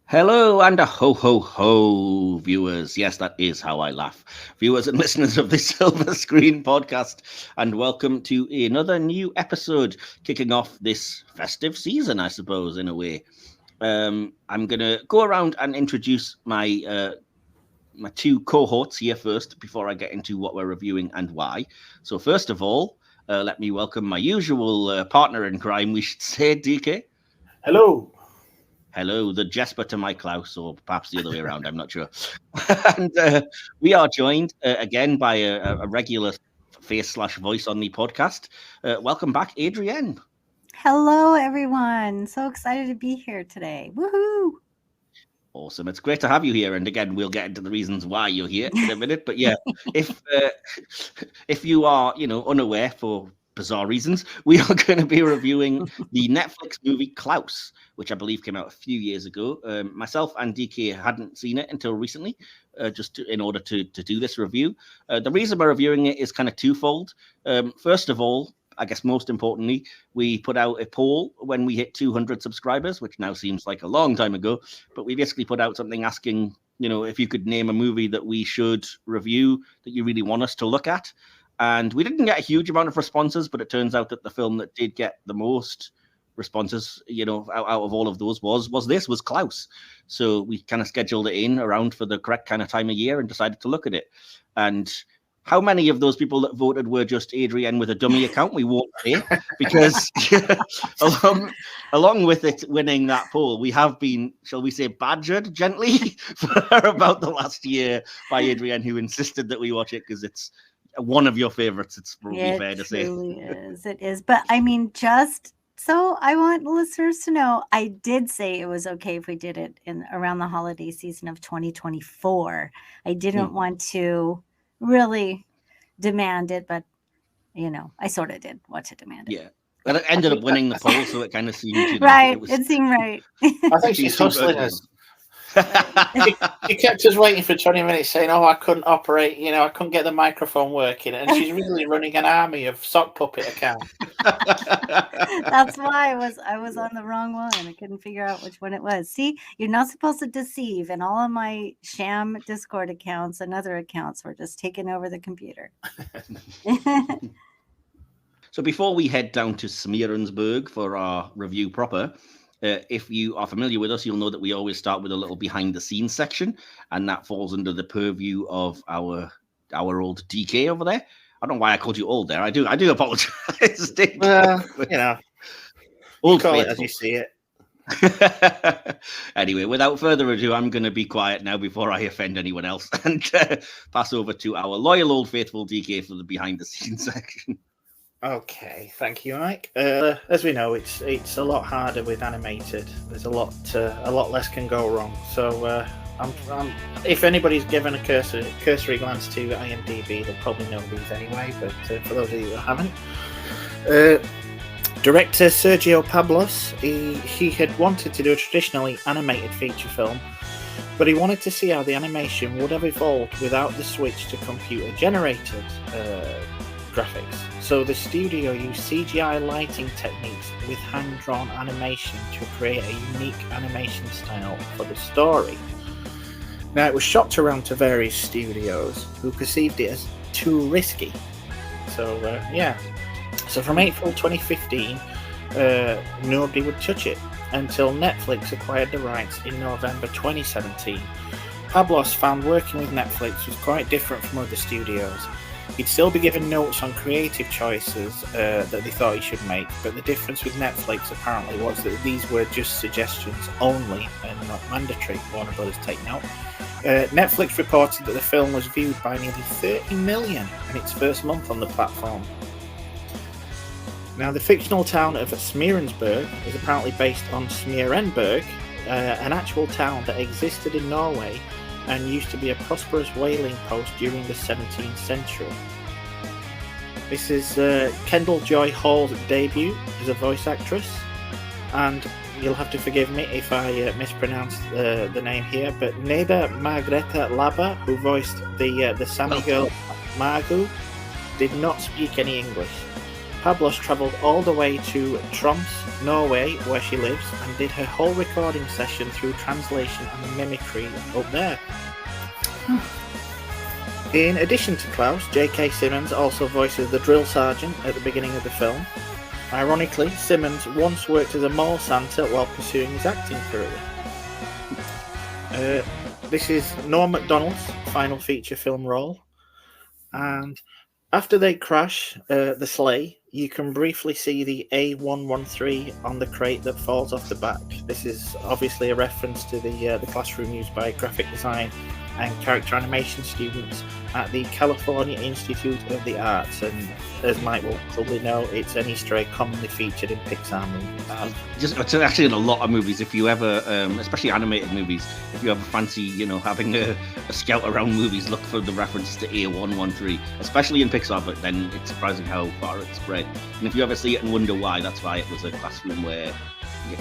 Hello and a ho ho ho, viewers. Yes, that is how I laugh. Viewers and listeners of the Silver Screen podcast, and welcome to another new episode kicking off this festive season, I suppose, in a way. I'm going to go around and introduce my two cohorts here first before I get into what we're reviewing and why. So, first of all, let me welcome my usual partner in crime, we should say, DK. Hello. Hello, the Jesper to my Klaus, or perhaps the other way around, I'm not sure. And we are joined again by a regular face / voice on the podcast. Welcome back, Adrienne. Hello, everyone. So excited to be here today. Woohoo! Awesome. It's great to have you here. And again, we'll get into the reasons why you're here in a minute. But yeah, if you are, unaware for bizarre reasons, we are going to be reviewing the Netflix movie Klaus, which I believe came out a few years ago. Myself and DK hadn't seen it until recently, in order to do this review. The reason we're reviewing it is kind of twofold. First of all, I guess most importantly, we put out a poll when we hit 200 subscribers, which now seems like a long time ago. But we basically put out something asking, if you could name a movie that we should review that you really want us to look at. And we didn't get a huge amount of responses, but it turns out that the film that did get the most responses, out of all of those was Klaus. So we kind of scheduled it in around for the correct kind of time of year and decided to look at it. And how many of those people that voted were just Adrienne with a dummy account? We won't say, because along with it winning that poll, we have been, shall we say, badgered gently for about the last year by Adrienne, who insisted that we watch it because it's one of your favorites. It's probably fair to say. It is. But I mean, just so I want listeners to know, I did say it was okay if we did it around the holiday season of 2024. I didn't want to really demand it, but I sort of did want to demand it. Yeah, but it ended up winning the poll, so it kind of seemed right. It seemed right. I think she's hustling us. She kept us waiting for 20 minutes, saying, "Oh, I couldn't operate. I couldn't get the microphone working," and she's really running an army of sock puppet accounts. That's why I was on the wrong one. I couldn't figure out which one it was. See, you're not supposed to deceive, and all of my sham Discord accounts and other accounts were just taking over the computer. So before we head down to Smeerensburg for our review proper, if you are familiar with us, you'll know that we always start with a little behind-the-scenes section, and that falls under the purview of our old DK over there. I don't know why I called you old there. I do apologize. Old call it as you see it. Anyway, without further ado, I'm going to be quiet now before I offend anyone else and pass over to our loyal old faithful DK for the behind-the-scenes section. Okay, thank you, Mike. As we know, it's a lot harder with animated. There's a lot less can go wrong. So if anybody's given a cursory glance to IMDb, they'll probably know these anyway. But for those of you that haven't, director Sergio Pablos, he had wanted to do a traditionally animated feature film, but he wanted to see how the animation would have evolved without the switch to computer-generated graphics. So the studio used CGI lighting techniques with hand-drawn animation to create a unique animation style for the story. Now, it was shopped around to various studios who perceived it as too risky. So from April 2015, nobody would touch it until Netflix acquired the rights in November 2017. Pablos found working with Netflix was quite different from other studios. He'd still be given notes on creative choices that they thought he should make, but the difference with Netflix apparently was that these were just suggestions only and not mandatory. Warner Brothers take note. Netflix reported that the film was viewed by nearly 30 million in its first month on the platform. Now, the fictional town of Smeerensburg is apparently based on Smeerenburg, an actual town that existed in Norway and used to be a prosperous whaling post during the 17th century. This is Kendall Joy Hall's debut as a voice actress, and you'll have to forgive me if I mispronounce the name here, but Neda Margrethe Labba, who voiced the Sami girl Margot, did not speak any English. Pablos travelled all the way to Troms, Norway, where she lives, and did her whole recording session through translation and mimicry up there. In addition to Klaus, J.K. Simmons also voices the drill sergeant at the beginning of the film. Ironically, Simmons once worked as a mall Santa while pursuing his acting career. This is Norm Macdonald's final feature film role, and after they crash the sleigh, you can briefly see the A113 on the crate that falls off the back. This is obviously a reference to the classroom used by graphic design and character animation students at the California Institute of the Arts, and as Mike will probably know, it's an Easter egg commonly featured in Pixar movies. It's actually in a lot of movies. If you ever, especially animated movies, if you ever fancy, having a scout around movies, look for the references to A113, especially in Pixar. But then it's surprising how far it's spread. And if you ever see it and wonder why, that's why it was a classroom where,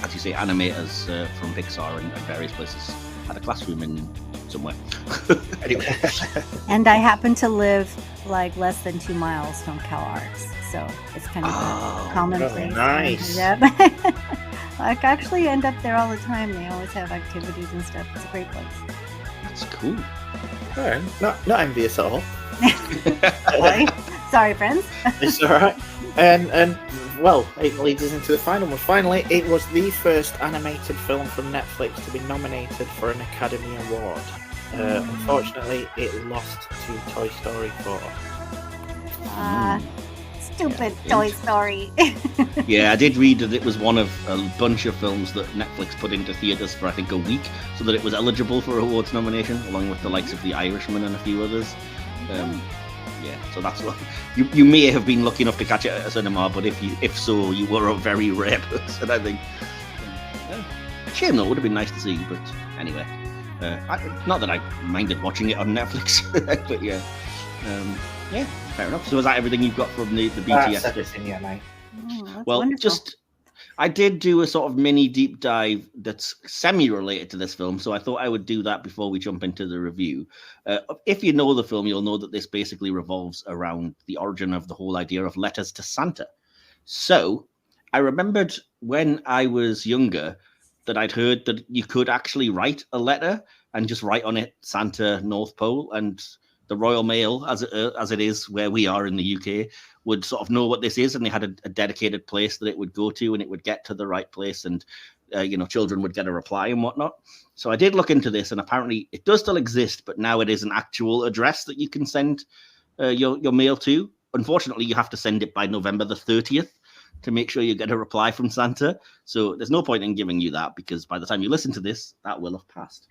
as you say, animators from Pixar and various places had a classroom in somewhere. Anyway. And I happen to live like less than 2 miles from Cal Arts, so it's kind of a common place. Nice. Yep. I actually end up there all the time. They always have activities and stuff. It's a great place. That's cool. Right. Not envious at all. Sorry, friends. It's all right. And well, it leads us into the final one. Finally, it was the first animated film from Netflix to be nominated for an Academy Award. Unfortunately, it lost to Toy Story 4. Stupid Toy Story. Yeah, I did read that it was one of a bunch of films that Netflix put into theatres for, I think, a week, so that it was eligible for awards nomination, along with the likes of The Irishman and a few others. Yeah, so that's what you may have been lucky enough to catch it at a cinema, but if so, you were a very rare person, I think. Shame though, it would have been nice to see, but anyway, not that I minded watching it on Netflix, but yeah, yeah, fair enough. So was that everything you've got from the BTS? That's everything, yeah, mate. Well, wonderful. I did do a sort of mini deep dive that's semi-related to this film, so I thought I would do that before we jump into the review. If you know the film, you'll know that this basically revolves around the origin of the whole idea of letters to Santa. So I remembered when I was younger that I'd heard that you could actually write a letter and just write on it Santa, North Pole, and the Royal Mail, as it is where we are in the UK, would sort of know what this is, and they had a dedicated place that it would go to, and it would get to the right place, and children would get a reply and whatnot. So I did look into this, and apparently it does still exist, but now it is an actual address that you can send your mail to. Unfortunately, you have to send it by November the 30th to make sure you get a reply from Santa. So there's no point in giving you that, because by the time you listen to this, that will have passed.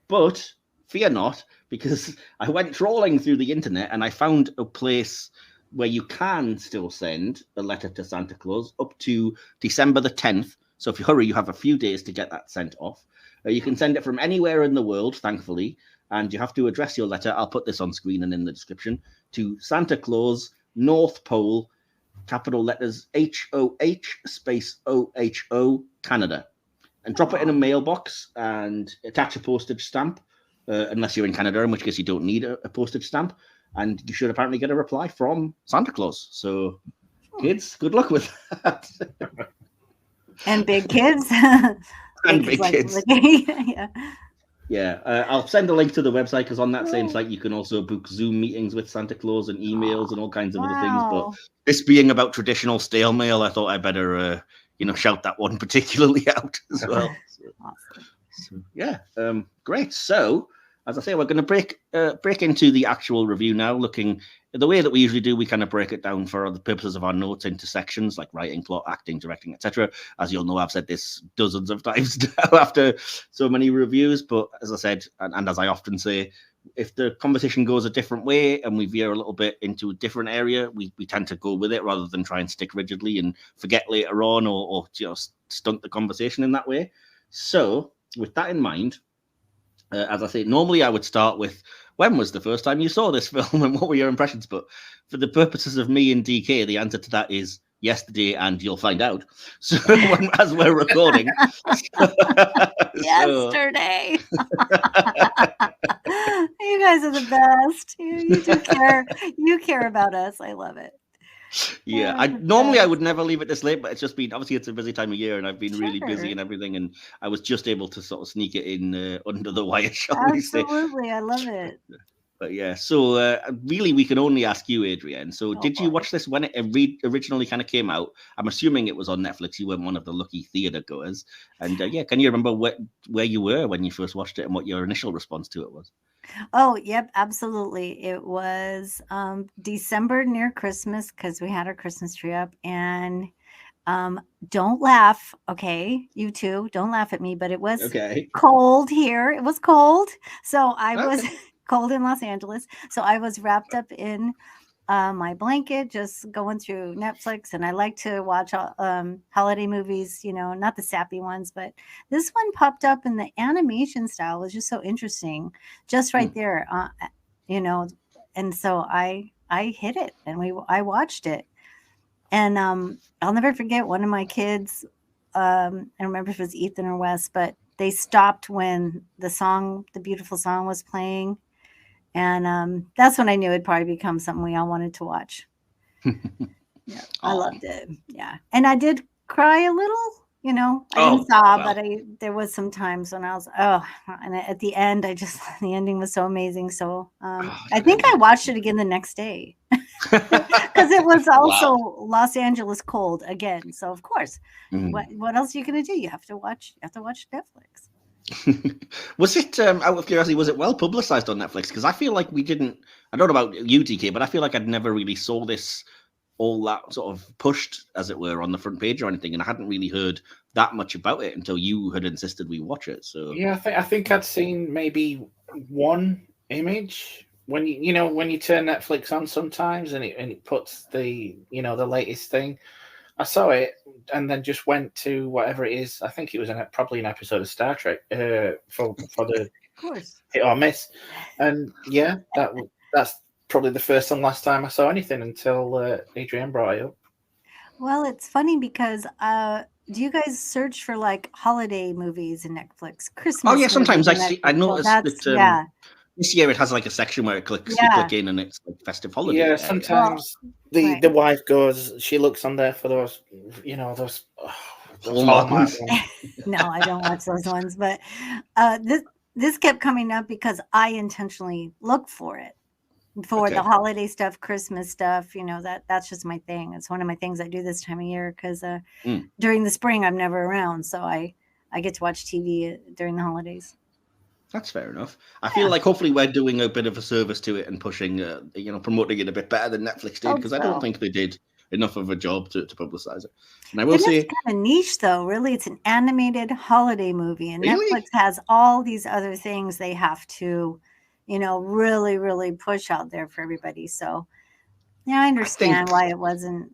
But fear not, because I went trawling through the internet and I found a place where you can still send a letter to Santa Claus up to December the 10th. So if you hurry, you have a few days to get that sent off. You can send it from anywhere in the world, thankfully, and you have to address your letter. I'll put this on screen and in the description, to Santa Claus, North Pole, capital letters HOH space OHO, Canada. And drop it in a mailbox and attach a postage stamp, unless you're in Canada, in which case you don't need a postage stamp. And you should apparently get a reply from Santa Claus. So, kids, good luck with that. And big kids. And big kids. Yeah. Yeah, I'll send a link to the website, because on that same site you can also book Zoom meetings with Santa Claus and emails and all kinds of other things. But this being about traditional stale mail, I thought I better, shout that one particularly out as well. So, yeah, great. So, as I say, we're going to break into the actual review now, looking the way that we usually do. We kind of break it down for the purposes of our notes into sections like writing, plot, acting, directing, etc. As you'll know, I've said this dozens of times now after so many reviews. But as I said, and as I often say, if the conversation goes a different way and we veer a little bit into a different area, we tend to go with it rather than try and stick rigidly and forget later on or stunt the conversation in that way. So with that in mind, as I say, normally I would start with, when was the first time you saw this film and what were your impressions? But for the purposes of me and DK, the answer to that is yesterday, and you'll find out. So as we're recording. Yesterday. You guys are the best. You do care. You care about us. I love it. Yeah, Oh, I the normally I would best. never leave it this late, but it's just been obviously it's a busy time of year, and I've been really busy Sure. and everything, and I was just able to sort of sneak it in under the wire, shall we say? Absolutely. I love it. But yeah, so really, we can only ask you, Adrienne. So, Oh did you boy. watch this when it originally kind of came out? I'm assuming it was on Netflix. You weren't one of the lucky theater goers. And yeah, can you remember where you were when you first watched it and what your initial response to it was? Oh, yep, absolutely. It was December near Christmas because we had our Christmas tree up. And don't laugh, okay? You too, don't laugh at me, but it was Okay. cold here. It was cold. So I was Okay. cold in Los Angeles. So I was wrapped up in my blanket, just going through Netflix. And I like to watch holiday movies, not the sappy ones, but this one popped up and the animation style was just so interesting, just right Hmm. there, you know. And so I hit it and I watched it. And I'll never forget one of my kids. I don't remember if it was Ethan or Wes, but they stopped when the beautiful song was playing. And that's when I knew it'd probably become something we all wanted to watch. Yeah, I Oh. loved it. Yeah. And I did cry a little, I didn't Oh sob, but well. there was some times when I was, and at the end, the ending was so amazing. So Oh, I that think I ending. watched it again the next day because it was also Wow. Los Angeles cold again. So of course, Mm. what else are you going to do? You have to watch Netflix. Was it out of curiosity? Was it well publicized on Netflix? Because I feel like we didn't. I don't know about UTK, but I feel like I'd never really saw this all that sort of pushed, as it were, on the front page or anything, and I hadn't really heard that much about it until you had insisted we watch it. So Yeah, I think I'd seen maybe one image when when you turn Netflix on sometimes and it puts the the latest thing. I saw it and then just went to whatever it is. I think it was probably an episode of Star Trek for the Of course. hit or miss, and yeah, that's probably the first and last time I saw anything until Adrienne brought it up. Well, it's funny because do you guys search for like holiday movies in Netflix, oh Christmas yeah, movies sometimes I in see. I Netflix? Well, noticed that's that yeah, this year it has like a section where you yeah. click in and it's like festive holiday. Yeah, Yeah, yeah. Well, sometimes the right. the wife goes, she looks on there for those, those Hallmark Hallmark ones. ones. No, I don't watch those ones, but this kept coming up because I intentionally look for it for the Okay. holiday stuff, Christmas stuff. That's just my thing. It's one of my things I do this time of year because Mm. during the spring I'm never around, so I get to watch TV during the holidays. That's fair enough. I feel Yeah, like hopefully we're doing a bit of a service to it and pushing, promoting it a bit better than Netflix did, hope because I don't so. think they did enough of a job to publicize it. And I will It is say, kind of niche, though. Really, it's an animated holiday movie, and Netflix really, has all these other things they have to, really, really push out there for everybody. So, yeah, I I think understand why it I don't wasn't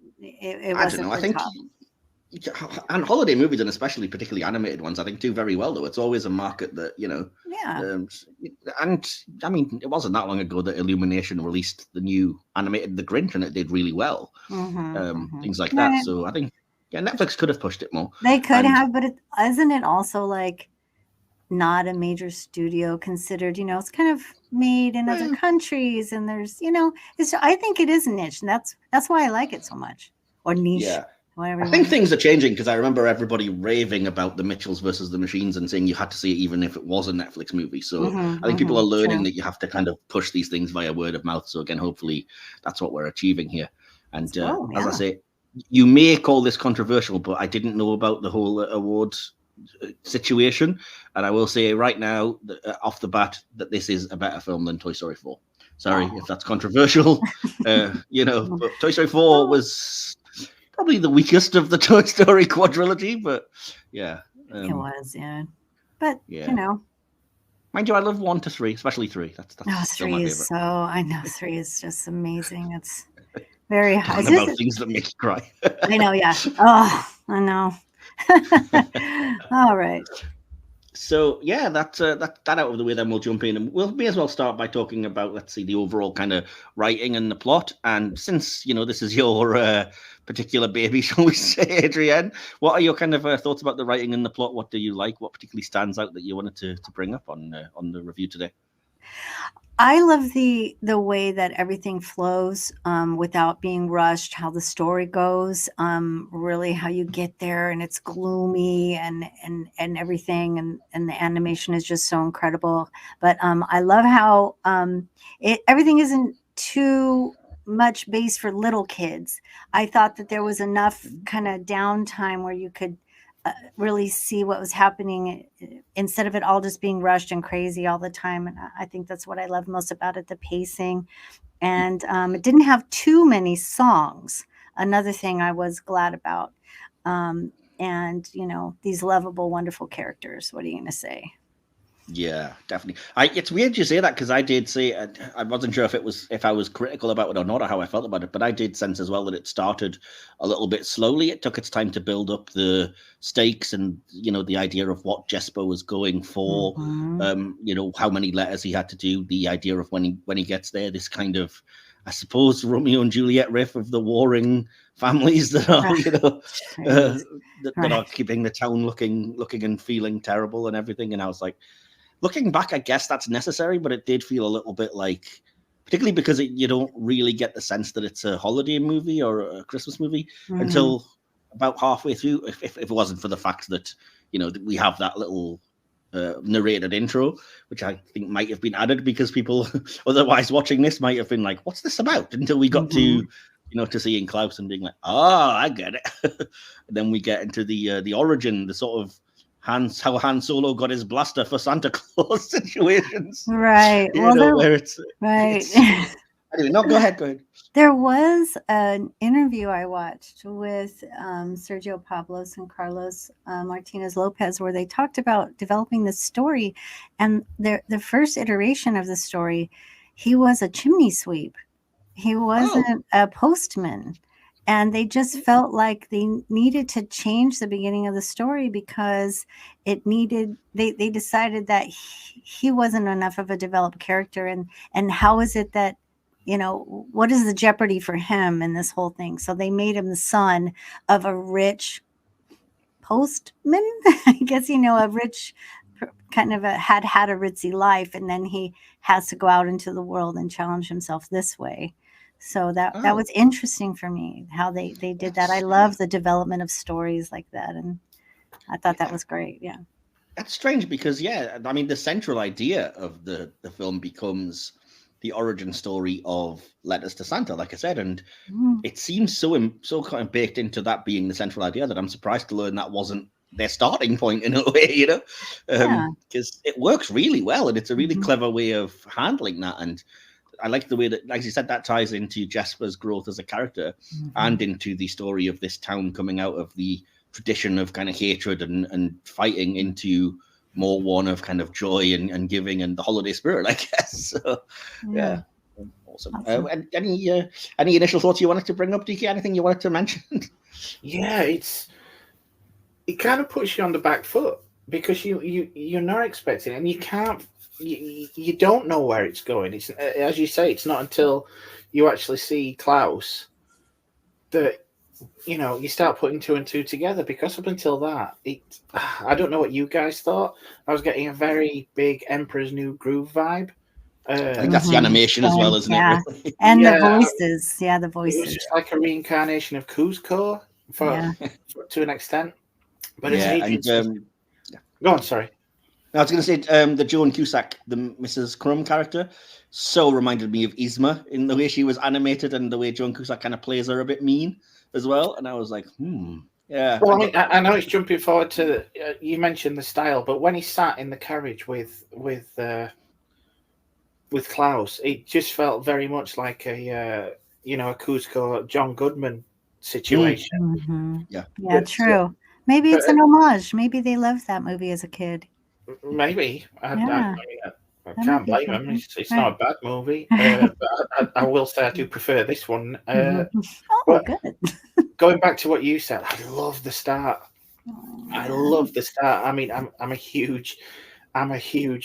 know. I the think top. and holiday movies, and especially particularly animated ones, I think do very well. Though it's always a market that Yeah. and I mean, it wasn't that long ago that Illumination released the new animated The Grinch, and it did really well. Things like that. Right. So I think Netflix could have pushed it more. They could And have, but isn't it also like not a major studio considered? It's kind of made in other well, countries, and there's, I think it is niche, and that's why I like it so much, or niche, yeah, whatever I you think want. things are changing because I remember everybody raving about the Mitchells versus the Machines and saying you had to see it even if it was a Netflix movie. So I think people are learning True. that you have to kind of push these things via word of mouth. So again, hopefully that's what we're achieving here. And Oh, as I yeah. say, you may call this controversial, but I didn't know about the whole awards situation. And I will say right now, off the bat, that this is a better film than Toy Story 4. Sorry Oh. if that's controversial, but Toy Story 4 was probably the weakest of the Toy Story quadrilogy, but yeah. It was, yeah. But, Yeah. Mind you, I love 1 to 3, especially 3. That's still my 3 is favorite. I know 3 is just amazing. It's very high. Talking about things that make you cry. I know, yeah. Oh, I know. All right. So yeah, that's that out of the way. Then we'll jump in, and we'll may as well start by talking about, let's see, the overall kind of writing and the plot. And since this is your particular baby, shall we say, Adrienne, what are your kind of thoughts about the writing and the plot? What do you like? What particularly stands out that you wanted to bring up on the review today? I love the way that everything flows without being rushed. How the story goes, really how you get there, and it's gloomy and everything, and the animation is just so incredible. But I love how everything isn't too much based for little kids. I thought that there was enough kind of downtime where you could really see what was happening instead of it all just being rushed and crazy all the time. And I think that's what I love most about it, the pacing. And it didn't have too many songs. Another thing I was glad about. And, these lovable, wonderful characters. What are you going to say? Yeah, definitely. It's weird you say that because I did say I wasn't sure if I was critical about it or not, or how I felt about it, but I did sense as well that it started a little bit slowly. It took its time to build up the stakes and the idea of what Jesper was going for. Mhm. How many letters he had to do. The idea of when he gets there, this kind of, I suppose, Romeo and Juliet riff of the warring families that are Jeez. that are Right. keeping the town looking and feeling terrible and everything. And I was like, looking back, I guess that's necessary, but it did feel a little bit like, particularly because you don't really get the sense that it's a holiday movie or a Christmas movie Mhm. until about halfway through. If it wasn't for the fact that that we have that little narrated intro, which I think might have been added because people otherwise watching this might have been like, "What's this about?" Until we got Mhm. to seeing Klaus and being like, "Oh, I get it." And then we get into the origin, the sort of how Han Solo got his blaster for Santa Claus situations, Right. Well, where it's right. anyway. No, go ahead. There was an interview I watched with Sergio Pablos and Carlos Martinez Lopez where they talked about developing this story. And the first iteration of the story, he was a chimney sweep. He Oh, wasn't a postman. And they just felt like they needed to change the beginning of the story because they decided that he wasn't enough of a developed character. And how is it that, what is the jeopardy for him in this whole thing? So they made him the son of a rich postman, I guess, a rich kind of had a ritzy life, and then he has to go out into the world and challenge himself this way. So that oh, was interesting for me how they did that. I that's love the development of stories like that, and I thought that yeah. was great. Yeah. That's strange because I mean the central idea of the film becomes the origin story of Letters to Santa, like I said, and Mm, it seems so kind of baked into that being the central idea that I'm surprised to learn that wasn't their starting point in a way, yeah. because it works really well and it's a really Mhm. clever way of handling that. And I like the way that, like you said, that ties into Jesper's growth as a character and Mhm. into the story of this town coming out of the tradition of kind of hatred and fighting into more one of kind of joy and giving and the holiday spirit, I guess. So, Yeah. yeah, awesome. Awesome. And any initial thoughts you wanted to bring up, DK? Anything you wanted to mention? Yeah, it kind of puts you on the back foot because you're not expecting it, and you can't you don't know where it's going. It's as you say, it's not until you actually see Klaus that you start putting two and two together. Because up until that, I don't know what you guys thought. I was getting a very big Emperor's New Groove vibe. I think that's the Mhm. animation as well, isn't it? Yeah. Really? And the Yeah, voices. Yeah, the it was voices. just like a reincarnation of Cusco Yeah. for to an extent. But as Yeah, Adrian and says, go on. Sorry. I was going to say the Joan Cusack, the Mrs. Crumb character, so reminded me of Isma in the way she was animated and the way Joan Cusack kind of plays her a bit mean as well. And I was like, yeah, Well, I I mean, got I know it's jumping forward to you mentioned the style, but when he sat in the carriage with Klaus, it just felt very much like a Cusco John Goodman mm, situation. Mhm. yeah, Yeah, But true. Maybe but it's an homage. Maybe they loved that movie as a kid. maybe Yeah, I that might can't be blame him. something. It's not Right. a bad movie, but I will say I do prefer this one. Mhm. Oh, But good. going back to what you said, I love the start. Oh, I yeah. love the start. I mean, I'm a huge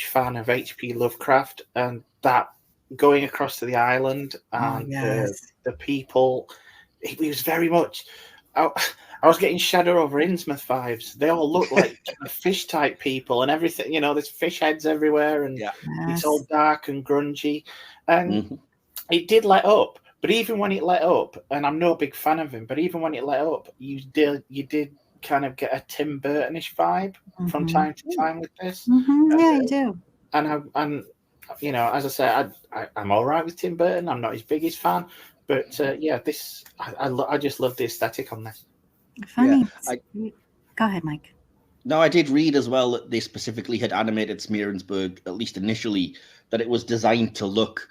fan of H.P. Lovecraft, and that going across to the island Oh, and yes. the people, it was very much. I, I was getting Shadow over Innsmouth vibes. They all look like kind of fish type people and everything. You know, there's fish heads everywhere, and Yeah. it's all dark and grungy. And Mhm. it did let up. But even when it let up, and I'm no big fan of him, but even when it let up, you did kind of get a Tim Burtonish vibe from time to time with this. Yeah, you do. And you know, as I say, I'm all right with Tim Burton. I'm not his biggest fan, but yeah, this I just love the aesthetic on this. Funny. I Go ahead, Mike. No, I did read as well that they specifically had animated Smearensburg, at least initially, that it was designed to look,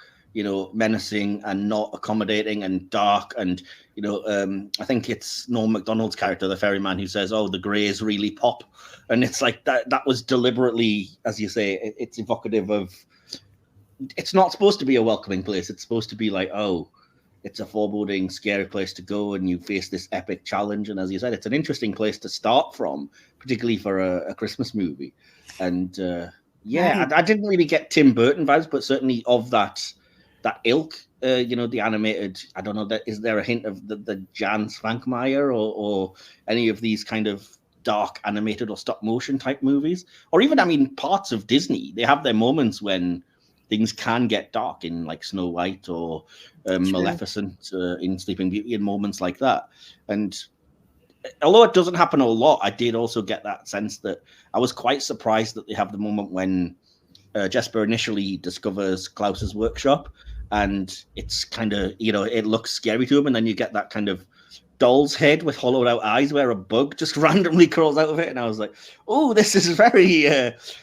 menacing and not accommodating and dark. And, I think it's Norm Macdonald's character, the ferryman, who says, oh, the greys really pop. And it's like that was deliberately, as you say, it's evocative of, it's not supposed to be a welcoming place. It's supposed to be like, oh, it's a foreboding, scary place to go, and you face this epic challenge. And as you said, it's an interesting place to start from, particularly for a Christmas movie. And Right. I didn't really get Tim Burton vibes, but certainly of that ilk. The animated. I don't know. Is there a hint of the Jan Svankmajer or any of these kind of dark animated or stop motion type movies, or even, I mean, parts of Disney? They have their moments when things can get dark, in like Snow White or Maleficent in Sleeping Beauty, and moments like that. And although it doesn't happen a lot, I did also get that sense that I was quite surprised that they have the moment when Jesper initially discovers Klaus's workshop, and it's kind of, it looks scary to him, and then you get that kind of doll's head with hollowed out eyes where a bug just randomly crawls out of it. And I was like, oh, this is very,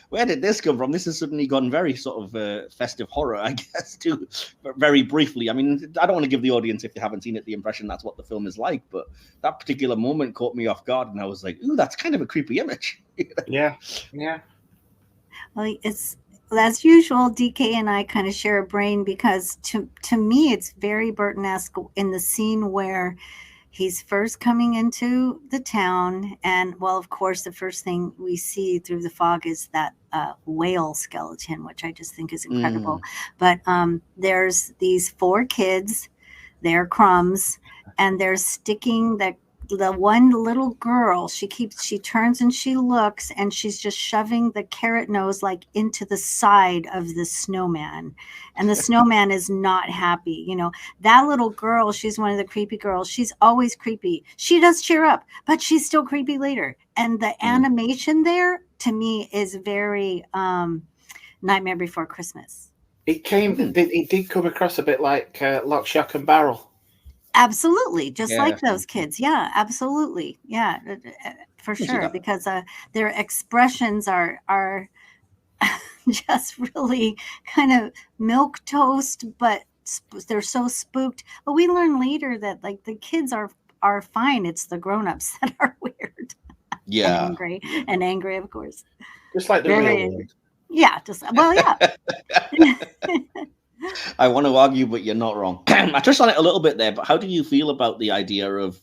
where did this come from? This has suddenly gone very sort of festive horror, I guess, too, but very briefly. I mean, I don't want to give the audience, if they haven't seen it, the impression that's what the film is like, but that particular moment caught me off guard, and I was like, ooh, that's kind of a creepy image. Yeah. Well, it's as usual, DK and I kind of share a brain, because to me it's very Burton-esque in the scene where he's first coming into the town, and well, of course, the first thing we see through the fog is that whale skeleton, which I just think is incredible. But there's these 4 kids, they're crumbs, and they're sticking the one little girl, she turns and she looks, and she's just shoving the carrot nose like into the side of the snowman, and the snowman is not happy. That little girl, she's one of the creepy girls. She's always creepy. She does cheer up, but she's still creepy later. And the animation there, to me, is very Nightmare Before Christmas. It did come across a bit like Lock, Shock and Barrel. Absolutely, just like those kids. Yeah, absolutely. Yeah, for sure. Because their expressions are just really kind of milk toast, but they're so spooked. But we learn later that like the kids are fine. It's the grown-ups that are weird. Yeah, and angry, of course. Just like the real world. Yeah, yeah. I want to argue, but you're not wrong. I touched on it a little bit there, but how do you feel about the idea of,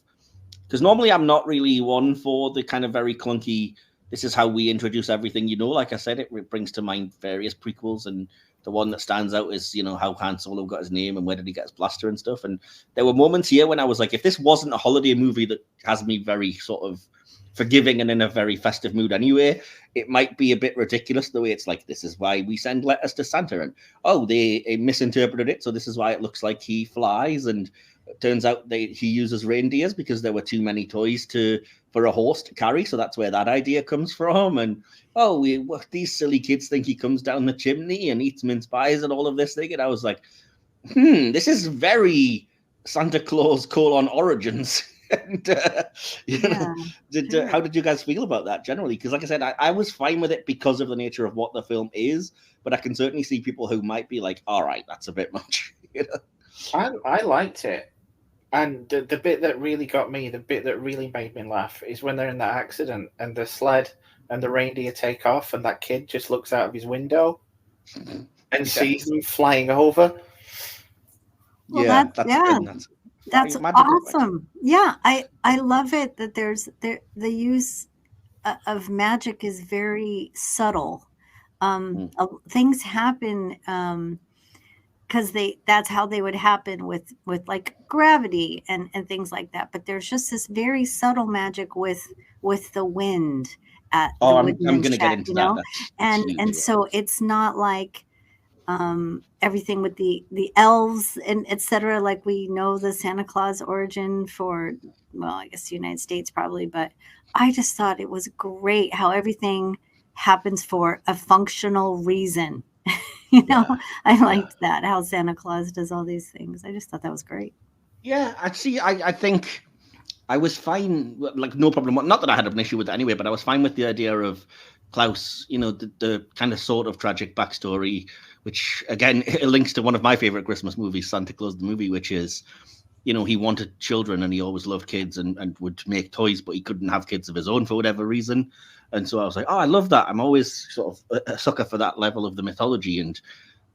because normally I'm not really one for the kind of very clunky, this is how we introduce everything, like I said, it brings to mind various prequels, and the one that stands out is, how Han Solo got his name and where did he get his blaster and stuff. And there were moments here when I was like, if this wasn't a holiday movie that has me very sort of forgiving and in a very festive mood anyway, it might be a bit ridiculous the way it's like, this is why we send letters to Santa, and they misinterpreted it, so this is why it looks like he flies, and it turns out he uses reindeers because there were too many toys for a horse to carry, so that's where that idea comes from. And these silly kids think he comes down the chimney and eats mince pies and all of this thing, and I was like, this is very Santa Claus : Origins. And how did you guys feel about that generally? Because like I said, I was fine with it because of the nature of what the film is, but I can certainly see people who might be like, all right, that's a bit much. I liked it, and the bit that really got me, the bit that really made me laugh, is when they're in that accident and the sled and the reindeer take off, and that kid just looks out of his window and sees them flying over. Well, that's awesome. Yeah, I love it that the use of magic is very subtle. Things happen because that's how they would happen with like gravity and things like that. But there's just this very subtle magic with the wind at the I'm Woodman's going to get shack, into you that. know, That's and absolutely so it's not like everything with the elves and etc. Like we know the Santa Claus origin for, well, I guess the United States probably, but I just thought it was great how everything happens for a functional reason. You know, I liked that, how Santa Claus does all these things. I just thought that was great. Yeah, actually, I think I was fine, like no problem. Not that I had an issue with it anyway, but I was fine with the idea of Klaus, you know, the kind of sort of tragic backstory, which again it links to one of my favorite Christmas movies, Santa Claus the movie, which is, you know, he wanted children and he always loved kids and would make toys, but he couldn't have kids of his own for whatever reason. And so I was like, oh, I love that. I'm always sort of a sucker for that level of the mythology. And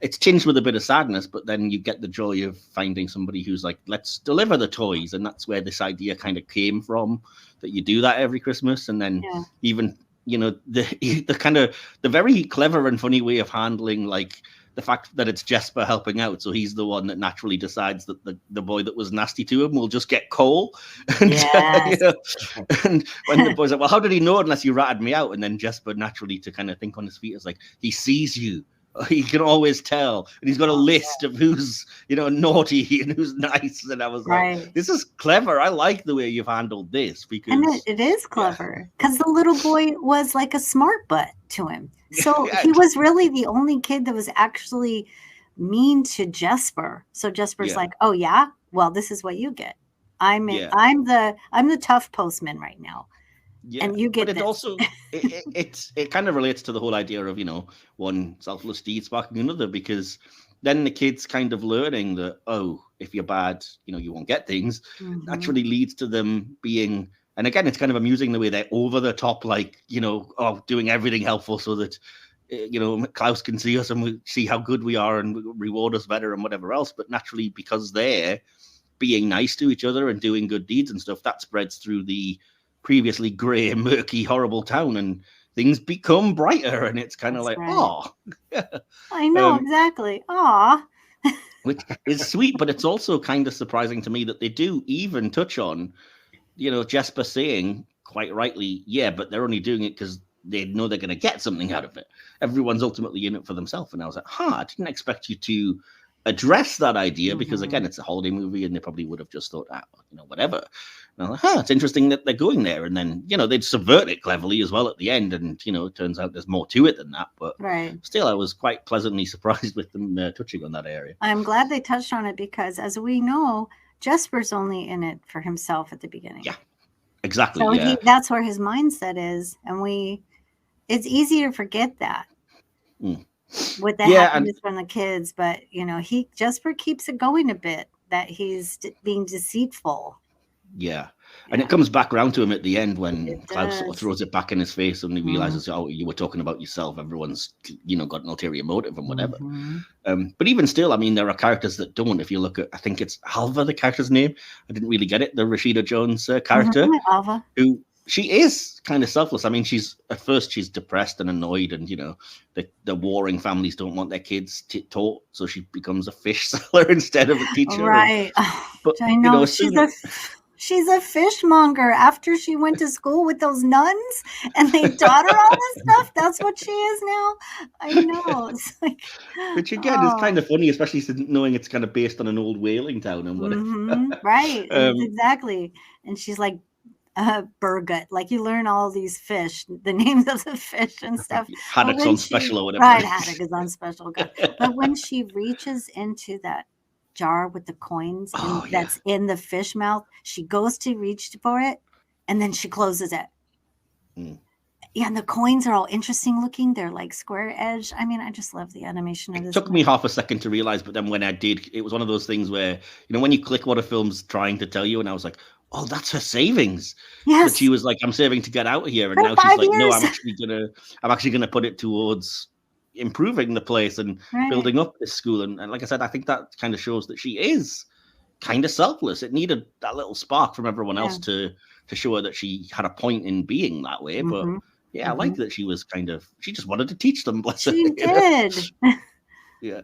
it's tinged with a bit of sadness, but then you get the joy of finding somebody who's like, let's deliver the toys. And that's where this idea kind of came from, that you do that every Christmas. And then even, you know, the kind of the very clever and funny way of handling, like, the fact that it's Jesper helping out, so he's the one that naturally decides that the boy that was nasty to him will just get coal. And, Yes. you know, and when the boy's like, well, how did he know unless you ratted me out? And then Jesper naturally, to kind of think on his feet, is like, he sees you. He can always tell, and he's got a list of who's, you know, naughty and who's nice. And I was like, this is clever. I like the way you've handled this, because and it is clever because the little boy was like a smart butt to him. So he was really the only kid that was actually mean to Jesper. So Jesper's like, oh yeah, well, this is what you get. I'm the tough postman right now. Yeah, and you get but it this. also it kind of relates to the whole idea of, you know, one selfless deed sparking another, because then the kids kind of learning that, oh, if you're bad, you know, you won't get things, actually leads to them being, and again, it's kind of amusing the way they're over the top, like, you know, doing everything helpful so that, you know, Klaus can see us and we see how good we are and reward us better and whatever else. But naturally, because they're being nice to each other and doing good deeds and stuff, that spreads through the previously grey, murky, horrible town, and things become brighter. And it's kind of like, I know, exactly. Aw. Which is sweet, but it's also kind of surprising to me that they do even touch on, you know, Jesper saying quite rightly, yeah, but they're only doing it because they know they're going to get something out of it. Everyone's ultimately in it for themselves. And I was like, I didn't expect you to address that idea, because again, it's a holiday movie and they probably would have just thought, you know, whatever. And I'm like, it's interesting that they're going there. And then, you know, they'd subvert it cleverly as well at the end. And, you know, it turns out there's more to it than that. But still, I was quite pleasantly surprised with them touching on that area. I'm glad they touched on it, because as we know, Jesper's only in it for himself at the beginning. Yeah, exactly. So that's where his mindset is. And it's easy to forget that. With the happiness from the kids, but you know, Jesper keeps it going a bit, that he's being deceitful. Yeah. And it comes back around to him at the end when Klaus sort of throws it back in his face and he realizes, oh, you were talking about yourself. Everyone's, you know, got an ulterior motive and whatever. But even still, I mean, there are characters that don't. If you look at, I think it's Alva, the character's name. I didn't really get it. The Rashida Jones character, Alva, who she is kind of selfless. I mean, at first she's depressed and annoyed, and you know, the warring families don't want their kids taught, so she becomes a fish seller instead of a teacher. Right. But I know, you know, she's a fishmonger after she went to school with those nuns and they taught her all this stuff. That's what she is now. I know. It's like, which again is kind of funny, especially knowing it's kind of based on an old whaling town and whatever. Right. Exactly. And she's like, Burgut, like you learn all these fish, the names of the fish and stuff. Haddock's on special or whatever. Right, haddock is on special. But when she reaches into that jar with the coins that's in the fish mouth, she goes to reach for it and then she closes it. Yeah, and the coins are all interesting looking. They're like square edge. I mean, I just love the animation of this. It took me half a second to realize, but then when I did, it was one of those things where, you know, when you click what a film's trying to tell you, and I was like, oh, that's her savings. Yes. But she was like, I'm saving to get out of here. And now she's like, no, I'm actually gonna put it towards improving the place and building up this school. And like I said, I think that kind of shows that she is kind of selfless. It needed that little spark from everyone else to show her that she had a point in being that way. But I like that she was she just wanted to teach them. Bless her. She did. Yeah.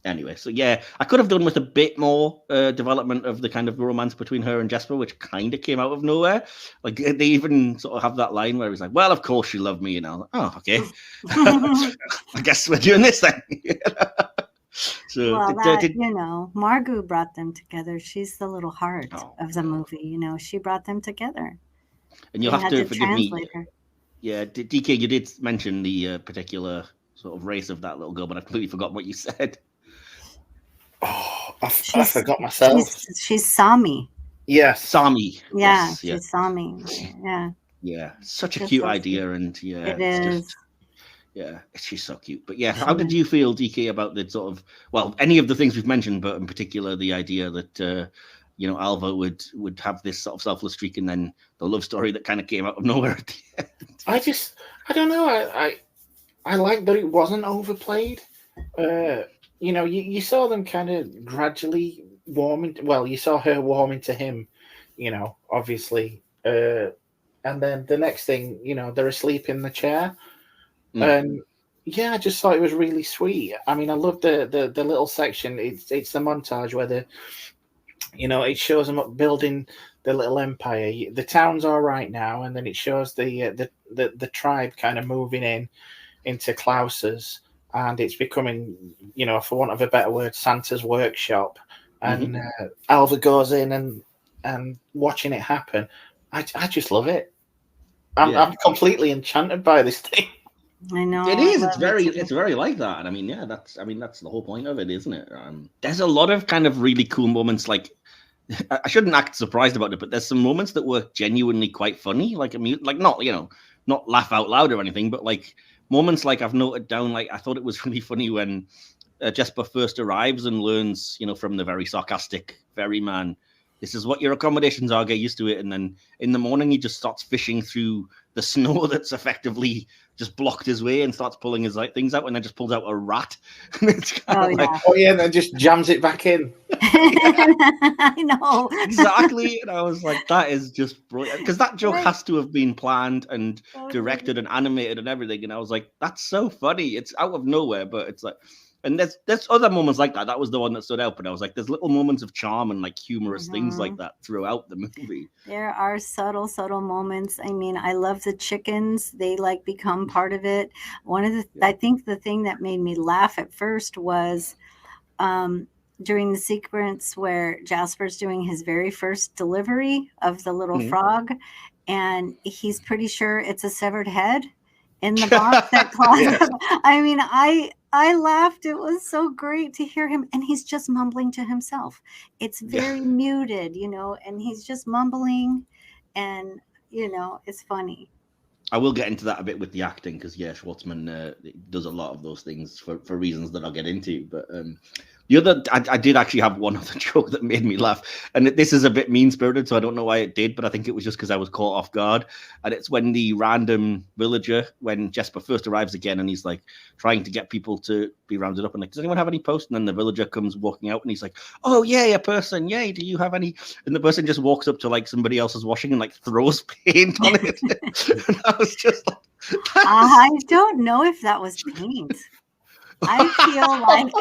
Anyway, so yeah, I could have done with a bit more development of the kind of romance between her and Jesper, which kind of came out of nowhere. Like they even sort of have that line where he's like, "Well, of course you love me," oh, okay, I guess we're doing this then. So well, that Margot brought them together. She's the little heart of the movie. She brought them together. And you'll have to forgive me. Yeah, DK, you did mention the particular sort of race of that little girl, but I completely forgot what you said. Oh, I forgot myself. She's Sami. Yes. Sami. Yeah, yes, she's Sami. Yeah. Yeah, such a cute idea, and yeah, it's just she's so cute. But yeah, how did you feel, DK, about the sort of any of the things we've mentioned, but in particular the idea that Alva would have this sort of selfless streak, and then the love story that kind of came out of nowhere at the end? I don't know. I like that it wasn't overplayed. You saw them kind of gradually warming. Well, you saw her warming to him, obviously. And then the next thing, they're asleep in the chair. And yeah, I just thought it was really sweet. I mean, I love the little section. It's the montage where it shows them up building the little empire. The town's all right now, and then it shows the tribe kind of moving into Klaus's, and it's becoming, for want of a better word, Santa's workshop. And Alva goes in and watching it happen. I just love it. I'm completely enchanted by this thing. I know it is. It's very like that. And I mean, that's the whole point of it, isn't it? There's a lot of kind of really cool moments. Like, I shouldn't act surprised about it, but there's some moments that were genuinely quite funny. Like, not laugh out loud or anything, but like moments like I've noted down. Like, I thought it was really funny when Jesper first arrives and learns, from the very sarcastic ferryman, this is what your accommodations are, get used to it. And then in the morning, he just starts fishing through the snow that's effectively just blocked his way and starts pulling his things out, and then just pulls out a rat. It's and then just jams it back in. I know. Exactly. And I was like, that is just brilliant. Because that joke has to have been planned and directed and animated and everything. And I was like, that's so funny. It's out of nowhere, but it's like, and there's other moments like that. That was the one that stood out. But I was like, there's little moments of charm and like humorous things like that throughout the movie. There are subtle moments. I mean, I love the chickens. They become part of it. I think the thing that made me laugh at first was during the sequence where Jasper's doing his very first delivery of the little frog, and he's pretty sure it's a severed head in the box that Klaus. I mean, I laughed. It was so great to hear him. And he's just mumbling to himself. It's very muted, and he's just mumbling, and, it's funny. I will get into that a bit with the acting because, Schwartzman does a lot of those things for reasons that I'll get into. But the other, I did actually have one other joke that made me laugh. And this is a bit mean-spirited, so I don't know why it did, but I think it was just because I was caught off guard. And it's when the random villager, when Jesper first arrives again, and he's like trying to get people to be rounded up and like, does anyone have any post? And then the villager comes walking out and he's like, oh, yeah, a person. Yay, do you have any? And the person just walks up to like somebody else's washing and like throws paint on it. And I was just like, I don't know if that was paint. I feel like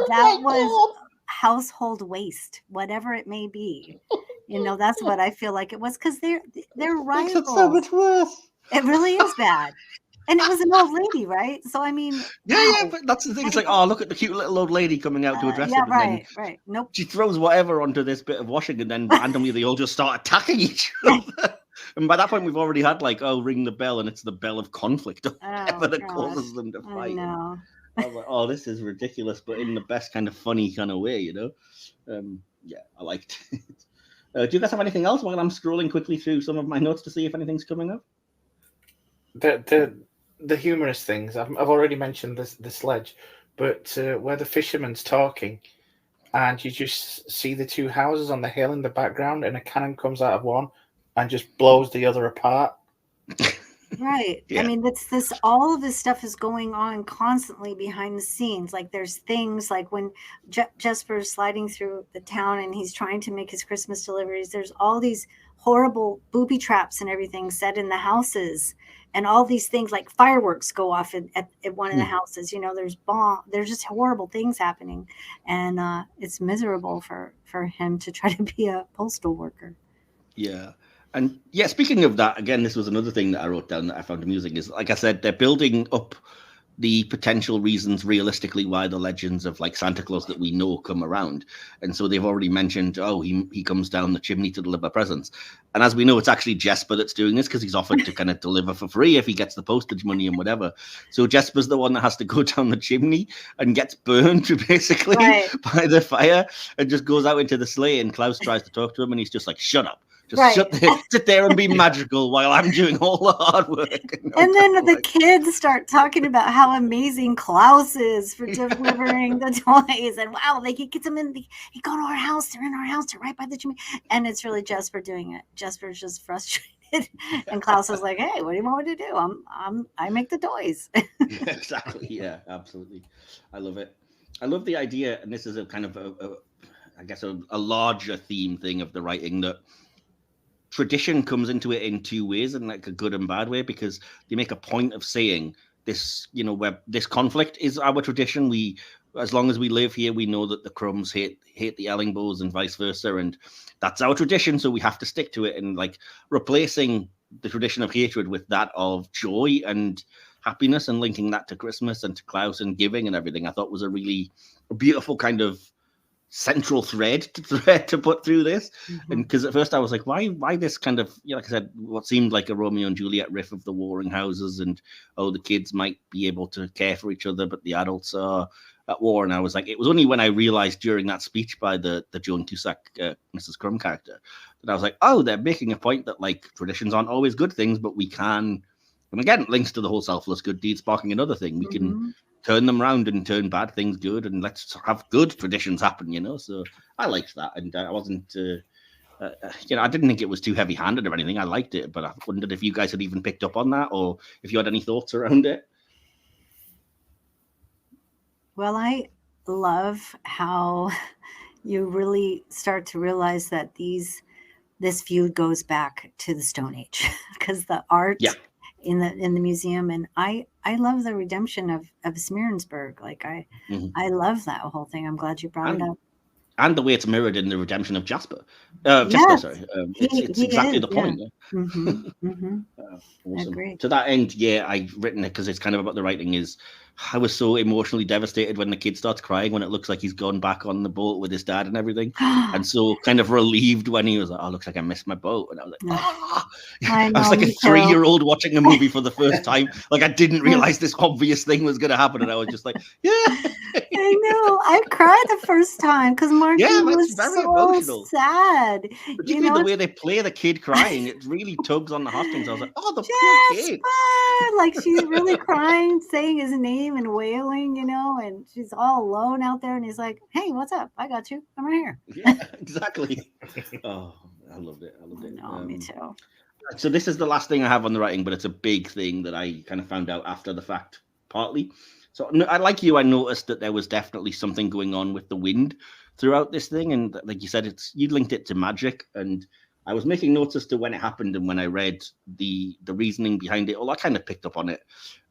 that was household waste, whatever it may be. That's what I feel like it was, because they're rivals. It's so much worse. It really is bad. And it was an old lady, right? So, I mean... Yeah, but that's the thing. It's like, oh, look at the cute little old lady coming out to address it. Yeah, right. Nope. She throws whatever onto this bit of washing, and then randomly they all just start attacking each other. And by that point, we've already had ring the bell, and it's the bell of conflict or whatever that causes them to fight. I know. I was like, oh, this is ridiculous, but in the best kind of funny kind of way, I liked it. Do you guys have anything else while I'm scrolling quickly through some of my notes to see if anything's coming up? The humorous things, I've already mentioned the sledge, but where the fisherman's talking and you just see the two houses on the hill in the background and a cannon comes out of one and just blows the other apart. Right. Yeah. I mean, all of this stuff is going on constantly behind the scenes. Like there's things like when Jesper's sliding through the town and he's trying to make his Christmas deliveries. There's all these horrible booby traps and everything set in the houses. and all these things like fireworks go off at one of the Mm. houses. There's just horrible things happening, and it's miserable for him to try to be a postal worker. Yeah. And yeah, speaking of that, again, this was another thing that I wrote down that I found amusing is, like I said, they're building up the potential reasons realistically why the legends of like Santa Claus that we know come around. And so they've already mentioned, oh, he comes down the chimney to deliver presents. And as we know, it's actually Jesper that's doing this because he's offered to kind of deliver for free if he gets the postage money and whatever. So Jesper's the one that has to go down the chimney and gets burned basically Right. by the fire and just goes out into the sleigh. And Klaus tries to talk to him and he's just like, shut up. Just Right. sit there and be magical while I'm doing all the hard work. And then the kids start talking about how amazing Klaus is for delivering the toys, and wow, like he gets them in. He go to our house. They're in our house. They're right by the chimney, and it's really Jesper doing it. Jesper's just frustrated, and Klaus is like, "Hey, what do you want me to do? I make the toys." Yeah, exactly. Yeah, absolutely. I love it. I love the idea, and this is a kind of I guess a larger theme thing of the writing, that tradition comes into it in two ways, in like a good and bad way, because they make a point of saying this, where this conflict is our tradition. We, as long as we live here, we know that the Crumbs hate the Ellingbows and vice versa, and that's our tradition, so we have to stick to it. And like replacing the tradition of hatred with that of joy and happiness, and linking that to Christmas and to Klaus and giving and everything, I thought was a really beautiful kind of central thread to put through this. And because at first I was like, why this kind of, like I said, what seemed like a Romeo and Juliet riff of the warring houses, and the kids might be able to care for each other, but the adults are at war. And I was like, it was only when I realized during that speech by the Joan Cusack Mrs. Crumb character that I was like, oh, they're making a point that like traditions aren't always good things, but we can, and again, links to the whole selfless good deed sparking another thing. We can turn them around and turn bad things good, and let's have good traditions happen, So I liked that, and I wasn't, I didn't think it was too heavy-handed or anything. I liked it, but I wondered if you guys had even picked up on that, or if you had any thoughts around it. Well, I love how you really start to realize that this feud goes back to the Stone Age, because the art in the museum, and I love the redemption of Smearensburg. Like I love that whole thing. I'm glad you brought it up. And the way it's mirrored in the redemption of Jasper. Jasper, sorry. It's exactly the point. Awesome. I agree. To that end, I've written it because it's kind of about the writing is, I was so emotionally devastated when the kid starts crying when it looks like he's gone back on the boat with his dad and everything. And so kind of relieved when he was like, oh, looks like I missed my boat. And I was like, I was like a 3-year-old watching a movie for the first time. Like I didn't realize this obvious thing was going to happen. And I was just like, I know. I cried the first time because Martin was very so emotional. Sad. Particularly the way they play the kid crying, it really tugs on the heartstrings. I was like, oh, the poor kid. Like she's really crying, saying his name and wailing, and she's all alone out there, and he's like, hey, what's up? I got you. I'm right here. Yeah, exactly. Oh, I loved it. No, me too. So this is the last thing I have on the writing, but it's a big thing that I kind of found out after the fact, partly. So I like you, I noticed that there was definitely something going on with the wind throughout this thing. And like you said, you linked it to magic. And I was making notes as to when it happened, and when I read the reasoning behind it, I kind of picked up on it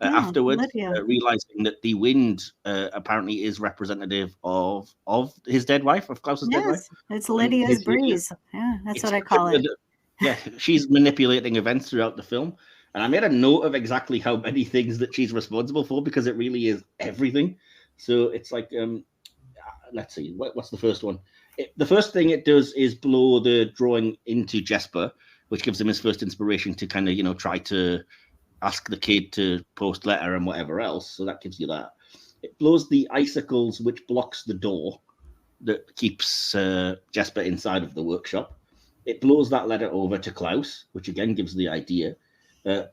afterwards, realizing that the wind apparently is representative of his dead wife, of Klaus's dead wife. It's Lydia's breeze. Yeah, that's what I call it. Yeah, she's manipulating events throughout the film. And I made a note of exactly how many things that she's responsible for, because it really is everything. So it's like, let's see, what's the first one? The first thing it does is blow the drawing into Jesper, which gives him his first inspiration to kind of, try to ask the kid to post letter and whatever else. So that gives you that. It blows the icicles, which blocks the door that keeps Jesper inside of the workshop. It blows that letter over to Klaus, which again gives the idea.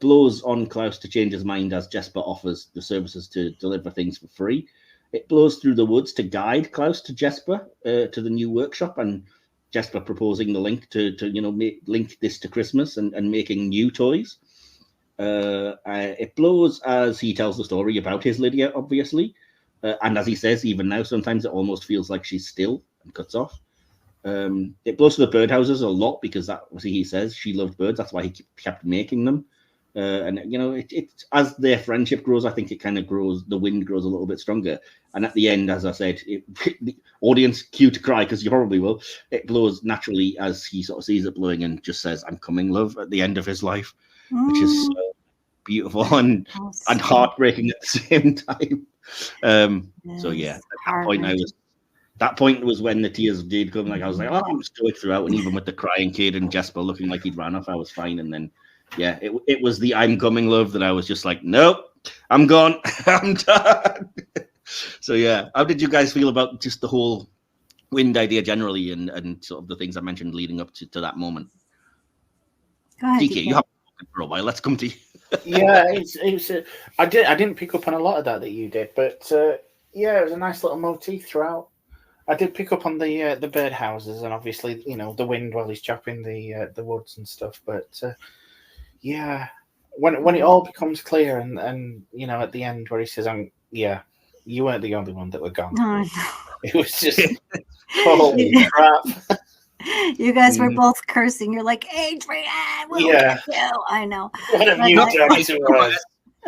Blows on Klaus to change his mind as Jesper offers the services to deliver things for free. It blows through the woods to guide Klaus to Jesper to the new workshop, and Jesper proposing the link to link this to Christmas and making new toys. It blows as he tells the story about his Lydia, obviously, and as he says, even now, sometimes it almost feels like she's still, and cuts off. It blows to the birdhouses a lot, because that was he says she loved birds. That's why he kept making them. And you know, it as their friendship grows, I think it kind of grows. The wind grows a little bit stronger, and at the end, as I said, the audience cue to cry because you probably will. It blows naturally as he sort of sees it blowing and just says, "I'm coming, love," at the end of his life, which is so beautiful and heartbreaking at the same time. So yeah, at that point was when the tears did come. Like I was like, oh, I'm stoic throughout, and even with the crying kid and Jesper looking like he'd ran off, I was fine. And then, yeah, it was the "I'm coming, love" that I was just like, nope, I'm gone, I'm done. So yeah, how did you guys feel about just the whole wind idea generally, and sort of the things I mentioned leading up to that moment? Go ahead, DK, you have for a while. Let's come to you. Yeah, it's I didn't pick up on a lot of that you did, but yeah, it was a nice little motif throughout. I did pick up on the birdhouses and obviously, you know, the wind while he's chopping the woods and stuff. But yeah, when it all becomes clear and you know at the end where he says, yeah, you weren't the only one that were gone." It was just holy crap. You guys were both cursing. You're like, Adrienne, we'll get you. I know. What have you done to us?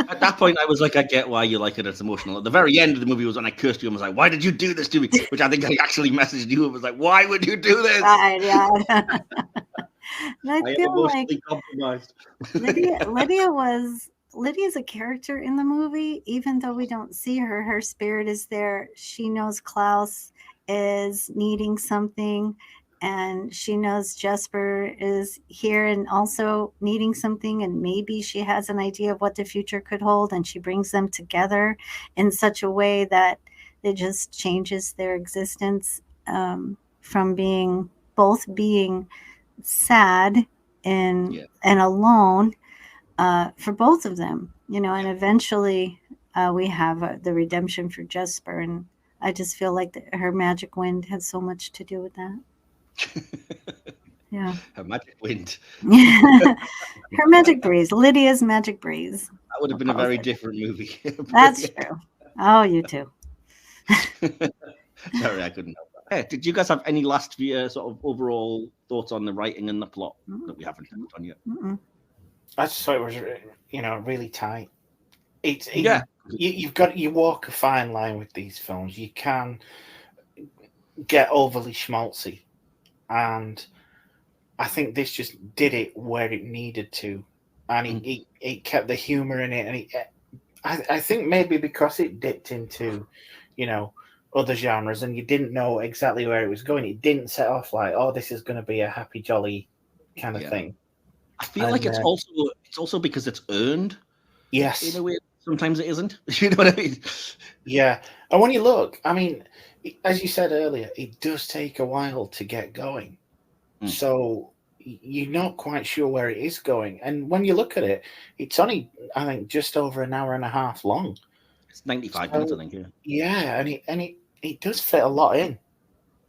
At that point, I was like, I get why you like it. It's emotional. At the very end of the movie was when I cursed you and was like, why did you do this to me? Which I think I actually messaged you and was like, why would you do this? Right, yeah. I feel like compromised. Lydia's a character in the movie, even though we don't see her. Her spirit is there. She knows Klaus is needing something, and she knows Jesper is here and also needing something, and maybe she has an idea of what the future could hold, and she brings them together in such a way that it just changes their existence, from both being sad and alone, for both of them, you know, and eventually we have the redemption for Jesper, and I just feel like her magic wind had so much to do with that. Yeah. Her magic wind. Her magic breeze. Lydia's magic breeze. That would have been a very different movie. That's true. Oh, you too. Sorry, I couldn't help that. Hey, did you guys have any last sort of overall thoughts on the writing and the plot that we haven't touched on yet? I just thought it was, you know, really tight. You walk a fine line with these films. You can get overly schmaltzy, and I think this just did it where it needed to, and it kept the humor in it. And I think maybe because it dipped into, you know, other genres, and you didn't know exactly where it was going, it didn't set off like, oh, this is going to be a happy jolly kind of thing. I feel like it's also because it's earned. Yes. In a way, sometimes it isn't. You know what I mean? Yeah. And when you look, I mean, as you said earlier, it does take a while to get going. So you're not quite sure where it is going. And when you look at it, it's only, I think, just over an hour and a half long. It's 95 minutes, I think, yeah. Yeah, and it does fit a lot in.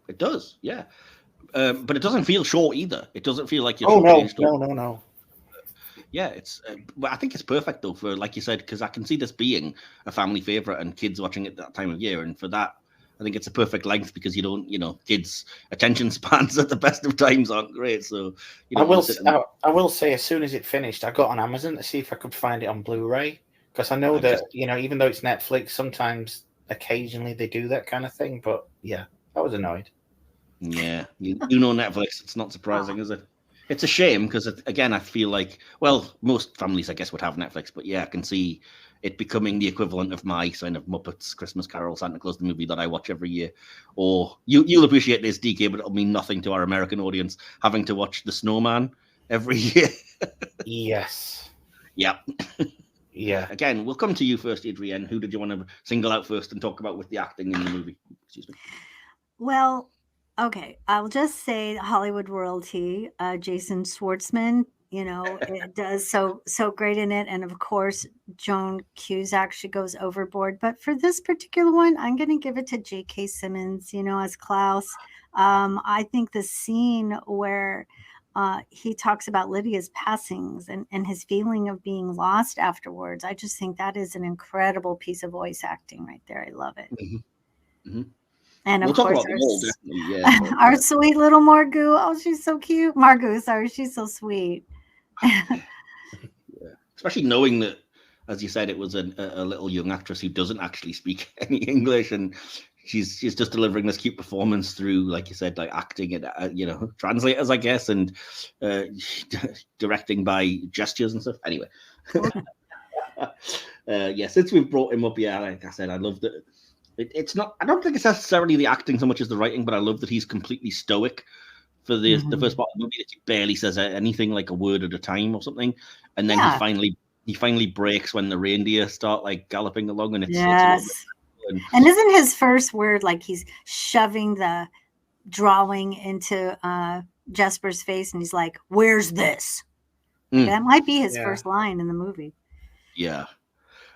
It does, yeah. But it doesn't feel short either. It doesn't feel like you're. Oh no. Yeah, it's. I think it's perfect though for, like you said, because I can see this being a family favorite and kids watching it that time of year, and for that, I think it's a perfect length because you don't, you know, kids' attention spans at the best of times aren't great. So you know, I will say, as soon as it finished, I got on Amazon to see if I could find it on Blu-ray, because I know that you know, even though it's Netflix, sometimes occasionally they do that kind of thing. But yeah, I was annoyed. Yeah, you know Netflix. It's not surprising, is it? It's a shame because, again, I feel like, well, most families, I guess, would have Netflix. But yeah, I can see it becoming the equivalent of my kind of Muppets, Christmas Carol, Santa Claus, the movie that I watch every year. Or you'll appreciate this, DK, but it'll mean nothing to our American audience having to watch The Snowman every year. Yes. Yeah. Yeah. Again, we'll come to you first, Adrienne. Who did you want to single out first and talk about with the acting in the movie? Excuse me. Well, okay, I'll just say Hollywood royalty, Jason Schwartzman, you know, it does so great in it. And of course, Joan Cusack, she goes overboard. But for this particular one, I'm going to give it to J.K. Simmons, you know, as Klaus. I think the scene where he talks about Lydia's passings and his feeling of being lost afterwards, I just think that is an incredible piece of voice acting right there. I love it. Mm-hmm. Mm-hmm. And we'll of course, our sweet little Margot. Oh, she's so cute. Margot, sorry, she's so sweet. especially knowing that, as you said, it was a little young actress who doesn't actually speak any English, and she's just delivering this cute performance through, like you said, like acting and translators, I guess, and directing by gestures and stuff. Anyway, since we've brought him up, like I said, I love that. It's not. I don't think it's necessarily the acting so much as the writing, but I love that he's completely stoic for the first part of the movie. That he barely says anything, like a word at a time or something, and then he finally breaks when the reindeer start like galloping along, and it's a little bit, and isn't his first word like he's shoving the drawing into Jesper's face, and he's like, "Where's this?" That might be his first line in the movie. Yeah.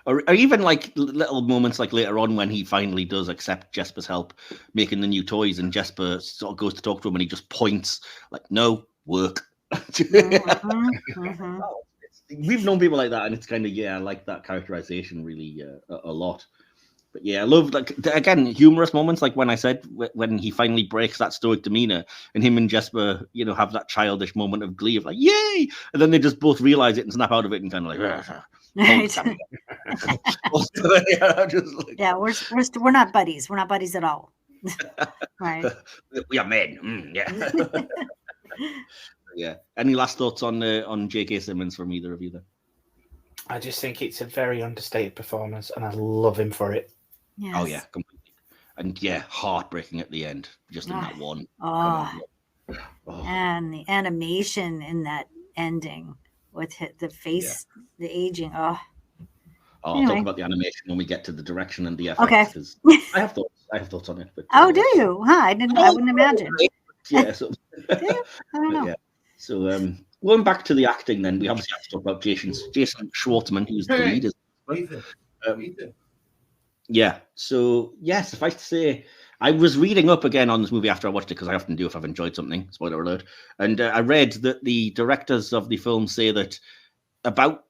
Or even like little moments like later on when he finally does accept Jesper's help making the new toys, and Jesper sort of goes to talk to him and he just points like, "No, work." We've known people like that, and it's kind of, I like that characterization really a lot. But I love, like, again, humorous moments like when I said when he finally breaks that stoic demeanor and him and Jesper, have that childish moment of glee of like, "Yay!" And then they just both realize it and snap out of it and kind of like, we're not buddies. We're not buddies at all. Right. We are men. Yeah. Any last thoughts on J.K. Simmons from either of you then? I just think it's a very understated performance, and I love him for it. Yes. Oh yeah, completely. And heartbreaking at the end, just in that one. And the animation in that ending with the face, the aging. I'll talk about the animation when we get to the direction and the effects. Okay. I have thoughts on it. But, do you? Huh? I wouldn't imagine. Yeah. So, I don't know. So going back to the acting, then we obviously have to talk about Jason Schwartzman, who's the lead. So suffice to say, I was reading up again on this movie after I watched it, because I often do if I've enjoyed something. Spoiler alert. And I read that the directors of the film say that about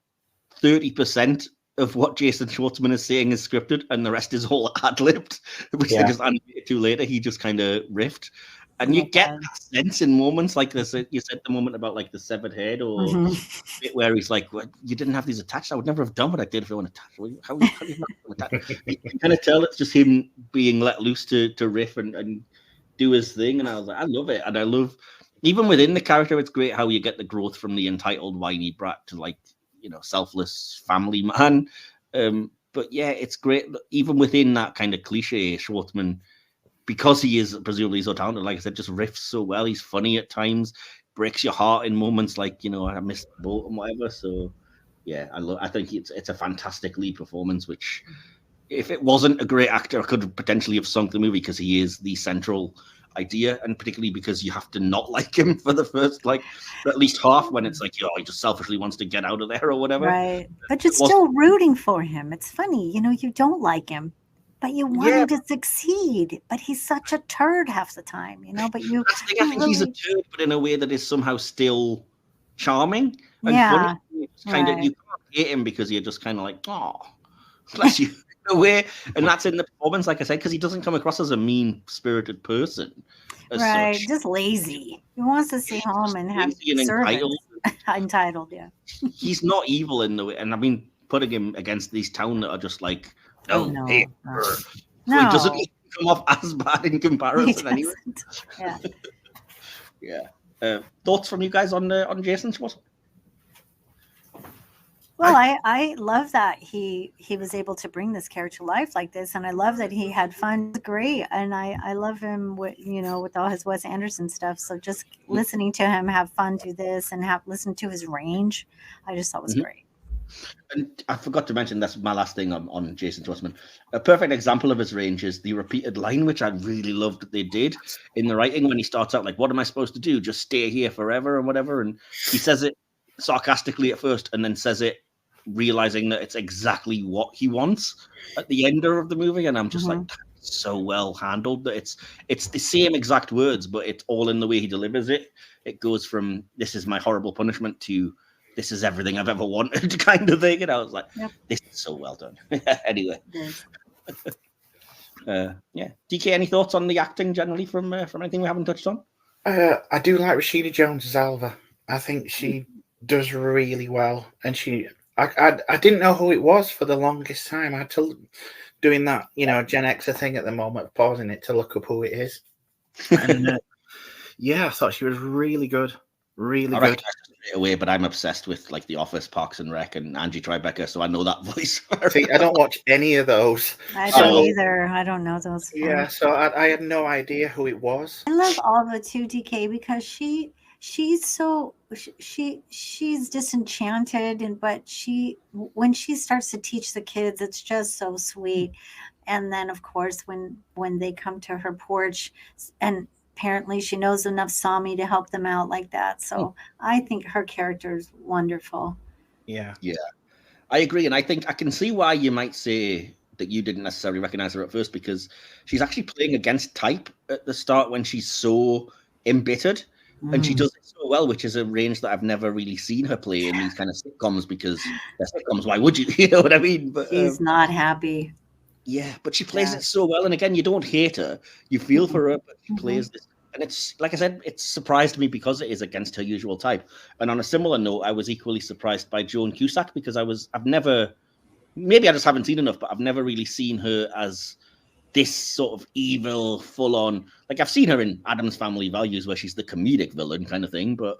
30% of what Jason Schwartzman is saying is scripted, and the rest is all ad-libbed, which they just animated to later. He just kind of riffed. And you get that sense in moments like this. You said the moment about like the severed head, or bit where he's like, "Well, you didn't have these attached. I would never have done what I did if I want to attach. How do you not attach?" You can kind of tell it's just him being let loose to riff and do his thing. And I was like, I love it. And I love, even within the character, it's great how you get the growth from the entitled whiny brat to like, selfless family man. But it's great. Even within that kind of cliche, Schwartzman, because he is presumably so talented, like I said, just riffs so well. He's funny at times, breaks your heart in moments like, I missed the boat and whatever. So, I think it's a fantastic lead performance, which, if it wasn't a great actor, could potentially have sunk the movie, because he is the central idea, and particularly because you have to not like him for the first, like, at least half, when it's like, he just selfishly wants to get out of there or whatever. Right. But you're still rooting for him. It's funny, you don't like him, but you want him to succeed. But he's such a turd half the time, But I think he's a turd, but in a way that is somehow still charming and funny. It's kind of, you can't hate him because you're just kind of like, oh, bless you, in a way. And that's in the performance, like I said, because he doesn't come across as a mean-spirited person. Right, such. Just lazy. He wants to stay home and have servants. Entitled, yeah. He's not evil in the way, and I mean, putting him against these town that are just like, no. So he doesn't even come off as bad in comparison anyway. Thoughts from you guys on Jason Schwartzman? Well, I love that he was able to bring this character to life like this, and I love that he had fun. It's great, and I love him with all his Wes Anderson stuff. So just listening to him have fun, do this, and listen to his range, I just thought was great. And I forgot to mention, that's my last thing on Jason Schwartzman. A perfect example of his range is the repeated line, which I really loved that they did in the writing, when he starts out like, "What am I supposed to do? Just stay here forever," and whatever. And he says it sarcastically at first, and then says it realizing that it's exactly what he wants at the end of the movie. And I'm just like, so well handled that it's the same exact words, but it's all in the way he delivers it. It goes from "this is my horrible punishment" to "this is everything I've ever wanted" kind of thing. And I was like, this is so well done. Anyway. DK, any thoughts on the acting generally from anything we haven't touched on? I do like Rashida Jones as Alva. I think she does really well, and I didn't know who it was for the longest time. I had to doing that, Gen Xer thing at the moment, pausing it to look up who it is. And yeah, I thought she was really good. Really good. Straight away, but I'm obsessed with like The Office, Parks and Rec, and Angie Tribeca, so I know that voice. See, I don't watch any of those. I don't either. I don't know those. Yeah, so I had no idea who it was. I love Alva too, DK, because she's so she's disenchanted, but when she starts to teach the kids, it's just so sweet. And then of course when they come to her porch, and apparently she knows enough Sami to help them out like that. So I think her character is wonderful. Yeah. I agree, and I think I can see why you might say that you didn't necessarily recognize her at first, because she's actually playing against type at the start when she's so embittered, and she does it so well, which is a range that I've never really seen her play in these kind of sitcoms, because they're sitcoms, why would you? You know what I mean? But she's not happy. Yeah, but she plays it so well, and again, you don't hate her, you feel for her, but she plays this. And it's, like I said, it surprised me because it is against her usual type. And on a similar note, I was equally surprised by Joan Cusack, because I've never, maybe I just haven't seen enough, but I've never really seen her as this sort of evil, full-on, like I've seen her in Addams Family Values where she's the comedic villain kind of thing, but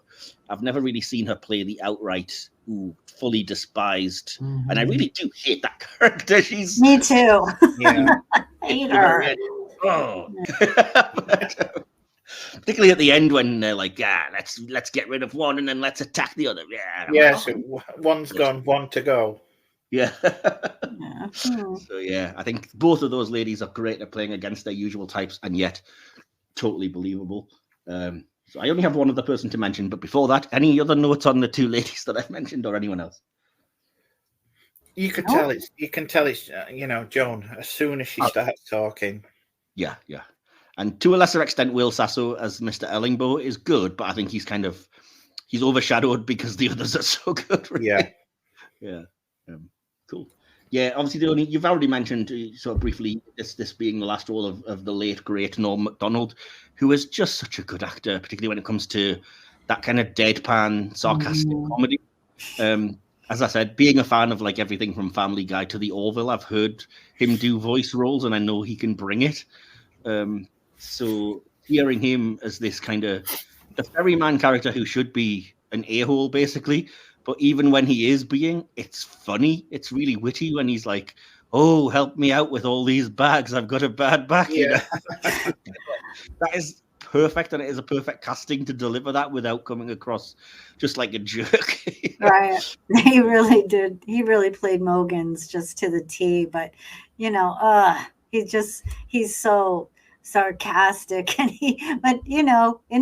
I've never really seen her play the outright, fully despised. And I really do hate that character. She's me too. Yeah. I hate her. But, particularly at the end when they're like, let's get rid of one and then let's attack the other. So one's gone, one to go. Yeah. So yeah, I think both of those ladies are great at playing against their usual types, and yet totally believable. So I only have one other person to mention, but before that, any other notes on the two ladies that I've mentioned, or anyone else? You can tell it's Joan, as soon as she starts talking. Yeah. And to a lesser extent, Will Sasso as Mr. Ellingbo is good, but I think he's overshadowed because the others are so good. Really. Yeah. Cool. Yeah, obviously you've already mentioned sort of briefly this being the last role of the late great Norm Macdonald, who is just such a good actor, particularly when it comes to that kind of deadpan, sarcastic comedy. As I said, being a fan of like everything from Family Guy to The Orville, I've heard him do voice roles, and I know he can bring it. So hearing him as this kind of the ferryman character who should be an a-hole basically, but even when he is it's funny. It's really witty when he's like, "Oh, help me out with all these bags. I've got a bad back." Yeah. That is perfect, and it is a perfect casting to deliver that without coming across just like a jerk. Right. He really did. He really played Mogans just to the T, but he's so sarcastic, and but in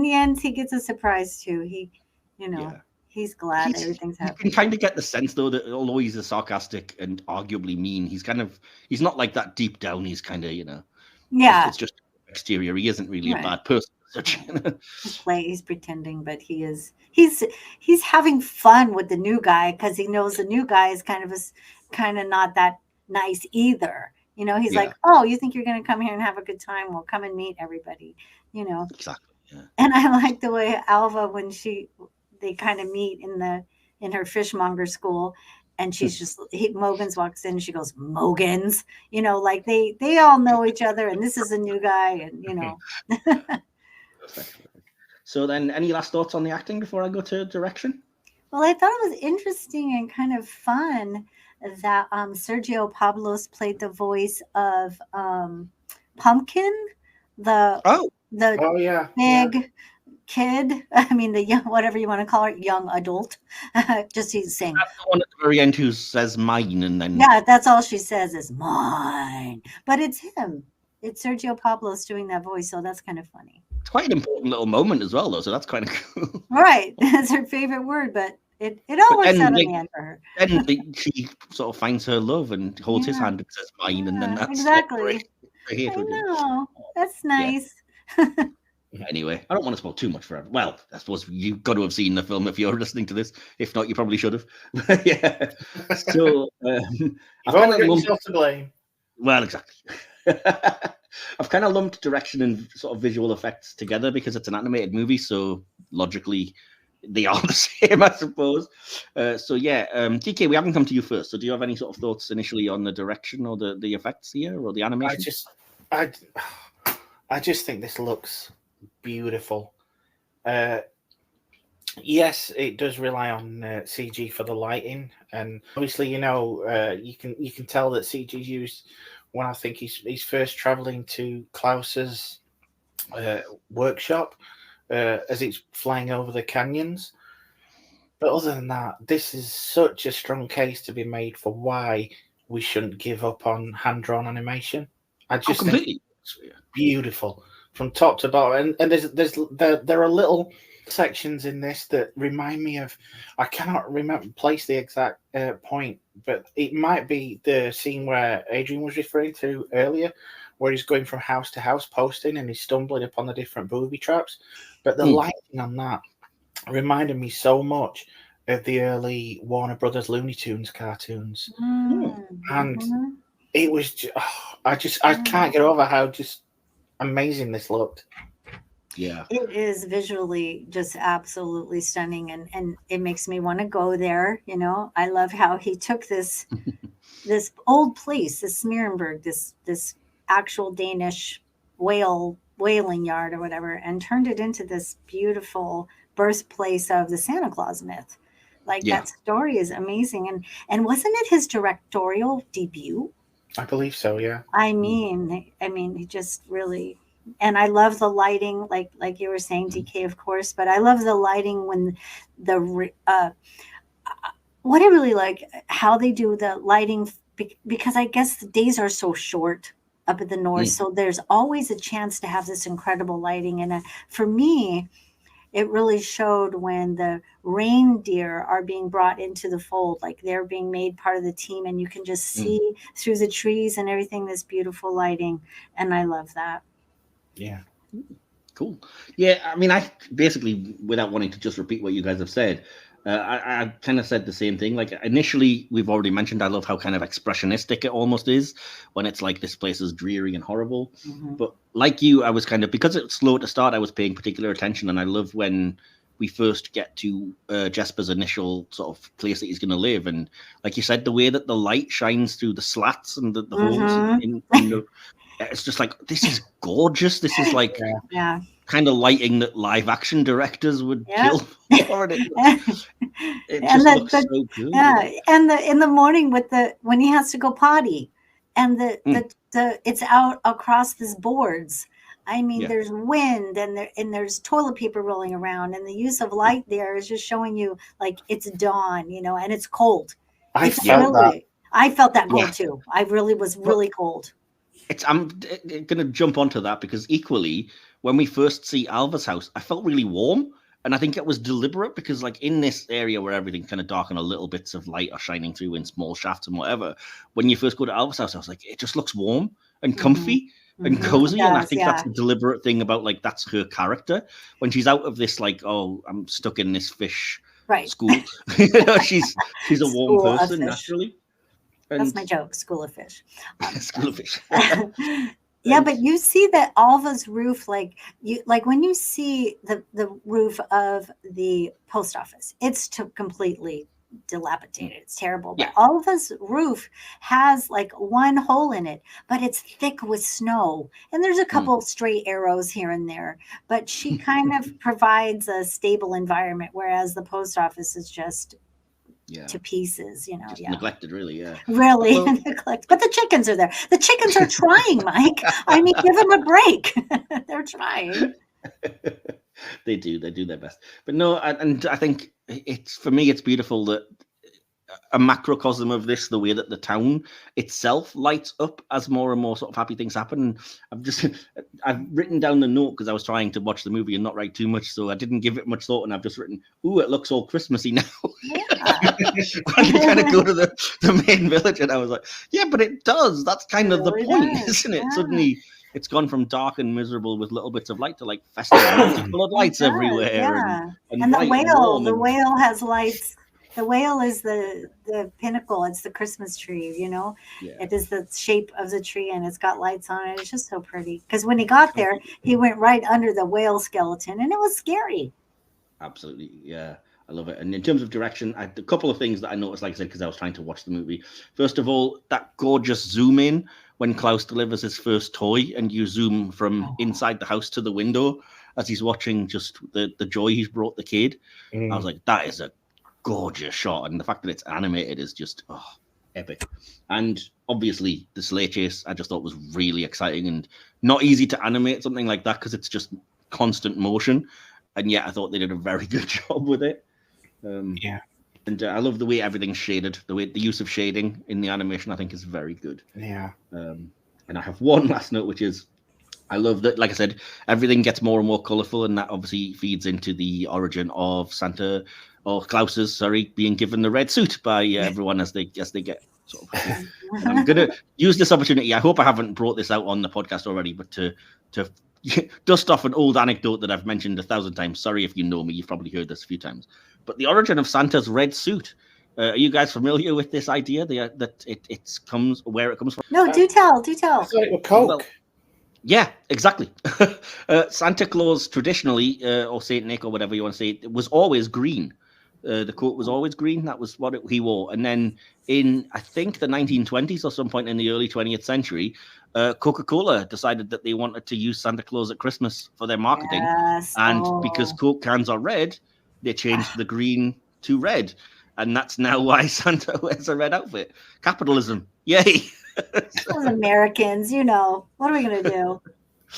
the end he gets a surprise too. He's glad everything's happening. You can kind of get the sense though that although he's a sarcastic and arguably mean, he's he's not like that deep down. He's kind of it's just exterior. He isn't really a bad person. He's pretending, but he's having fun with the new guy because he knows the new guy is kind of not that nice either. He's like, "Oh, you think you're going to come here and have a good time? Well, come and meet everybody." Exactly. Yeah. And I like the way Alva, when they kind of meet in her fishmonger school, and she's just Mogans walks in and she goes, "Mogans," like they all know each other, and this is a new guy, and Perfect. So then, any last thoughts on the acting before I go to direction? Well, I thought it was interesting and kind of fun that Sergio Pablos played the voice of Pumpkin, the big kid. I mean, the young, whatever you want to call it, young adult. Just he's saying. That's the one at the very end who says "mine," and then that's all she says is "mine." But it's him. It's Sergio Pablos doing that voice, so that's kind of funny. It's quite an important little moment as well, though. So that's kind of cool. Right, that's her favorite word, but it all works out in the end for her. Then she sort of finds her love and holds his hand and says "mine," and then that's exactly. I know. That's nice. Anyway, I don't want to spoil too much for everyone. Well, I suppose you've got to have seen the film if you're listening to this. If not, you probably should have. Yeah. So you've only got yourself to blame. Well, exactly. I've kind of lumped direction and sort of visual effects together because it's an animated movie, so logically they are the same, I suppose. So yeah, DK, we haven't come to you first. So do you have any sort of thoughts initially on the direction or the effects here or the animation? I just think this looks beautiful. Yes, it does rely on CG for the lighting, and obviously, you can tell that CG is used when I think he's first traveling to Klaus's workshop as it's flying over the canyons. But other than that, this is such a strong case to be made for why we shouldn't give up on hand-drawn animation. I just think it's beautiful from top to bottom, and there are little sections in this that remind me of, I cannot place the exact point, but it might be the scene where Adrienne was referring to earlier, where he's going from house to house posting and he's stumbling upon the different booby traps. But the lighting on that reminded me so much of the early Warner Brothers Looney Tunes cartoons. And it was I can't get over how just amazing this looked. Yeah, it is visually just absolutely stunning, and it makes me want to go there. I love how he took this old place, this Smearenburg, this actual Danish whaling yard or whatever, and turned it into this beautiful birthplace of the Santa Claus myth. That story is amazing, and wasn't it his directorial debut? I believe so. Yeah. I mean, he just really. And I love the lighting, like you were saying, DK, of course. But I love the lighting when what I really like how they do the lighting, because I guess the days are so short up at the north, so there's always a chance to have this incredible lighting. And for me, it really showed when the reindeer are being brought into the fold, like they're being made part of the team, and you can just see through the trees and everything, this beautiful lighting, and I love that. Yeah. Cool. Yeah, I mean, I basically, without wanting to just repeat what you guys have said, I kind of said the same thing. Like initially, we've already mentioned, I love how kind of expressionistic it almost is when it's like this place is dreary and horrible. But like you, I was kind of, because it's slow to start, I was paying particular attention, and I love when we first get to Jesper's initial sort of place that he's going to live, and like you said, the way that the light shines through the slats and the holes in the. It's just like, this is gorgeous. This is like kind of lighting that live action directors would kill for. It just looks so good. Yeah, and in the morning when he has to go potty, and it's out across these boards. I mean, there's wind and there's toilet paper rolling around, and the use of light there is just showing you like it's dawn, and it's cold. I felt that cold too. I really was really cold. I'm going to jump onto that because equally, when we first see Alva's house, I felt really warm. And I think it was deliberate because like in this area where everything's kind of dark and a little bits of light are shining through in small shafts and whatever, when you first go to Alva's house, I was like, it just looks warm and comfy and cozy. And I think that's a deliberate thing about like, that's her character. When she's out of this, like, oh, I'm stuck in this fish school. She's a warm person naturally. And that's my joke, school of fish. School of fish. Yeah, but you see that Alva's roof, like when you see the roof of the post office, it's completely dilapidated. It's terrible. But Alva's roof has like one hole in it, but it's thick with snow. And there's a couple stray arrows here and there. But she kind of provides a stable environment, whereas the post office is just to pieces, just neglected, really. Really neglected. But the chickens are there. The chickens are trying, Mike. I mean, give them a break. They're trying. They do their best. But no, and I think for me it's beautiful that a macrocosm of this, the way that the town itself lights up as more and more sort of happy things happen. I've written down the note because I was trying to watch the movie and not write too much, so I didn't give it much thought, and I've just written, ooh, it looks all Christmassy now. When you kind of go to the main village, and I was like, yeah, but it does. That's kind of the point, isn't it? Suddenly it's gone from dark and miserable with little bits of light to like festive lights everywhere. And the whale has lights. The whale is the pinnacle. It's the Christmas tree, It is the shape of the tree, and it's got lights on it. It's just so pretty. Because when he got there, he went right under the whale skeleton, and it was scary. Absolutely, yeah, I love it. And in terms of direction, a couple of things that I noticed, like I said, because I was trying to watch the movie. First of all, that gorgeous zoom in when Klaus delivers his first toy, and you zoom from inside the house to the window as he's watching just the joy he's brought the kid. I was like, that is a gorgeous shot, and the fact that it's animated is just epic. And obviously, the sleigh chase I just thought was really exciting and not easy to animate something like that because it's just constant motion. And yet I thought they did a very good job with it. Yeah. And I love the way everything's shaded. The use of shading in the animation, I think, is very good. Yeah. And I have one last note, which is I love that, like I said, everything gets more and more colorful, and that obviously feeds into the origin of Santa or Klaus's, being given the red suit by everyone as they get sort of. And I'm gonna use this opportunity. I hope I haven't brought this out on the podcast already, but to dust off an old anecdote that I've mentioned 1,000 times. Sorry if you know me, you've probably heard this a few times. But the origin of Santa's red suit. Are you guys familiar with this idea? That it comes where it comes from? No, do tell. I thought it was Coke. Well, yeah, exactly. Santa Claus traditionally, or Saint Nick, or whatever you want to say, it was always green. The coat was always green. That was what he wore. And then in, I think, the 1920s or some point in the early 20th century, Coca-Cola decided that they wanted to use Santa Claus at Christmas for their marketing. Yes. And because Coke cans are red, they changed the green to red. And that's now why Santa wears a red outfit. Capitalism. Yay. Those Americans, what are we going to do?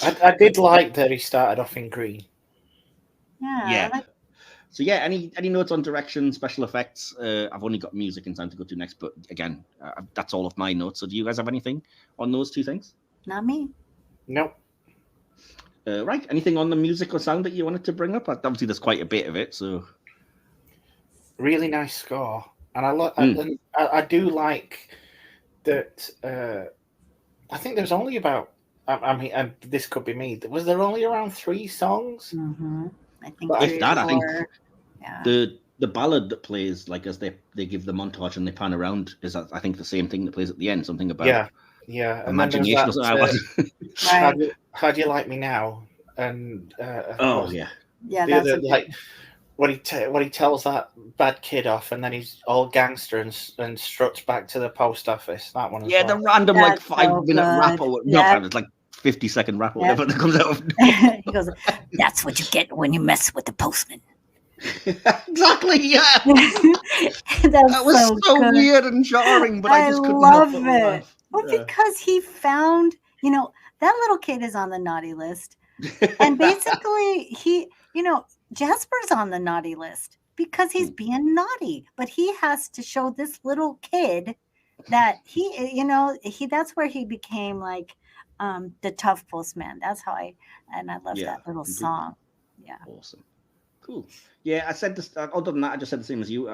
I did like that he started off in green. Yeah. So yeah, any notes on direction, special effects? I've only got music and time to go to next, but again, that's all of my notes. So do you guys have anything on those two things? Not me. Nope. Right. Anything on the music or sound that you wanted to bring up? Obviously, there's quite a bit of it. So really nice score, and I do like that. I think there's only about. I mean, and this could be me. Was there only around 3 songs? Mm-hmm. I think. If that, I think. Yeah. The ballad that plays, like as they give the montage and they pan around, is I think the same thing that plays at the end. Something about imagination. How do you like me now? And yeah, that's like when he tells that bad kid off, and then he's all gangster and struts back to the post office. That one. Yeah, the random that's 5-minute rap or it's like 50-second rap or whatever that comes out of. He goes, "That's what you get when you mess with the postman." Exactly, yeah. That was so weird and jarring, but I just couldn't love help it. Well, because he found, that little kid is on the naughty list, and basically he, Jasper's on the naughty list because he's being naughty, but he has to show this little kid that he, that's where he became like the tough postman. That's how I love that little song. Yeah. Awesome. Cool. Yeah, I said this. Other than that, I just said the same as you.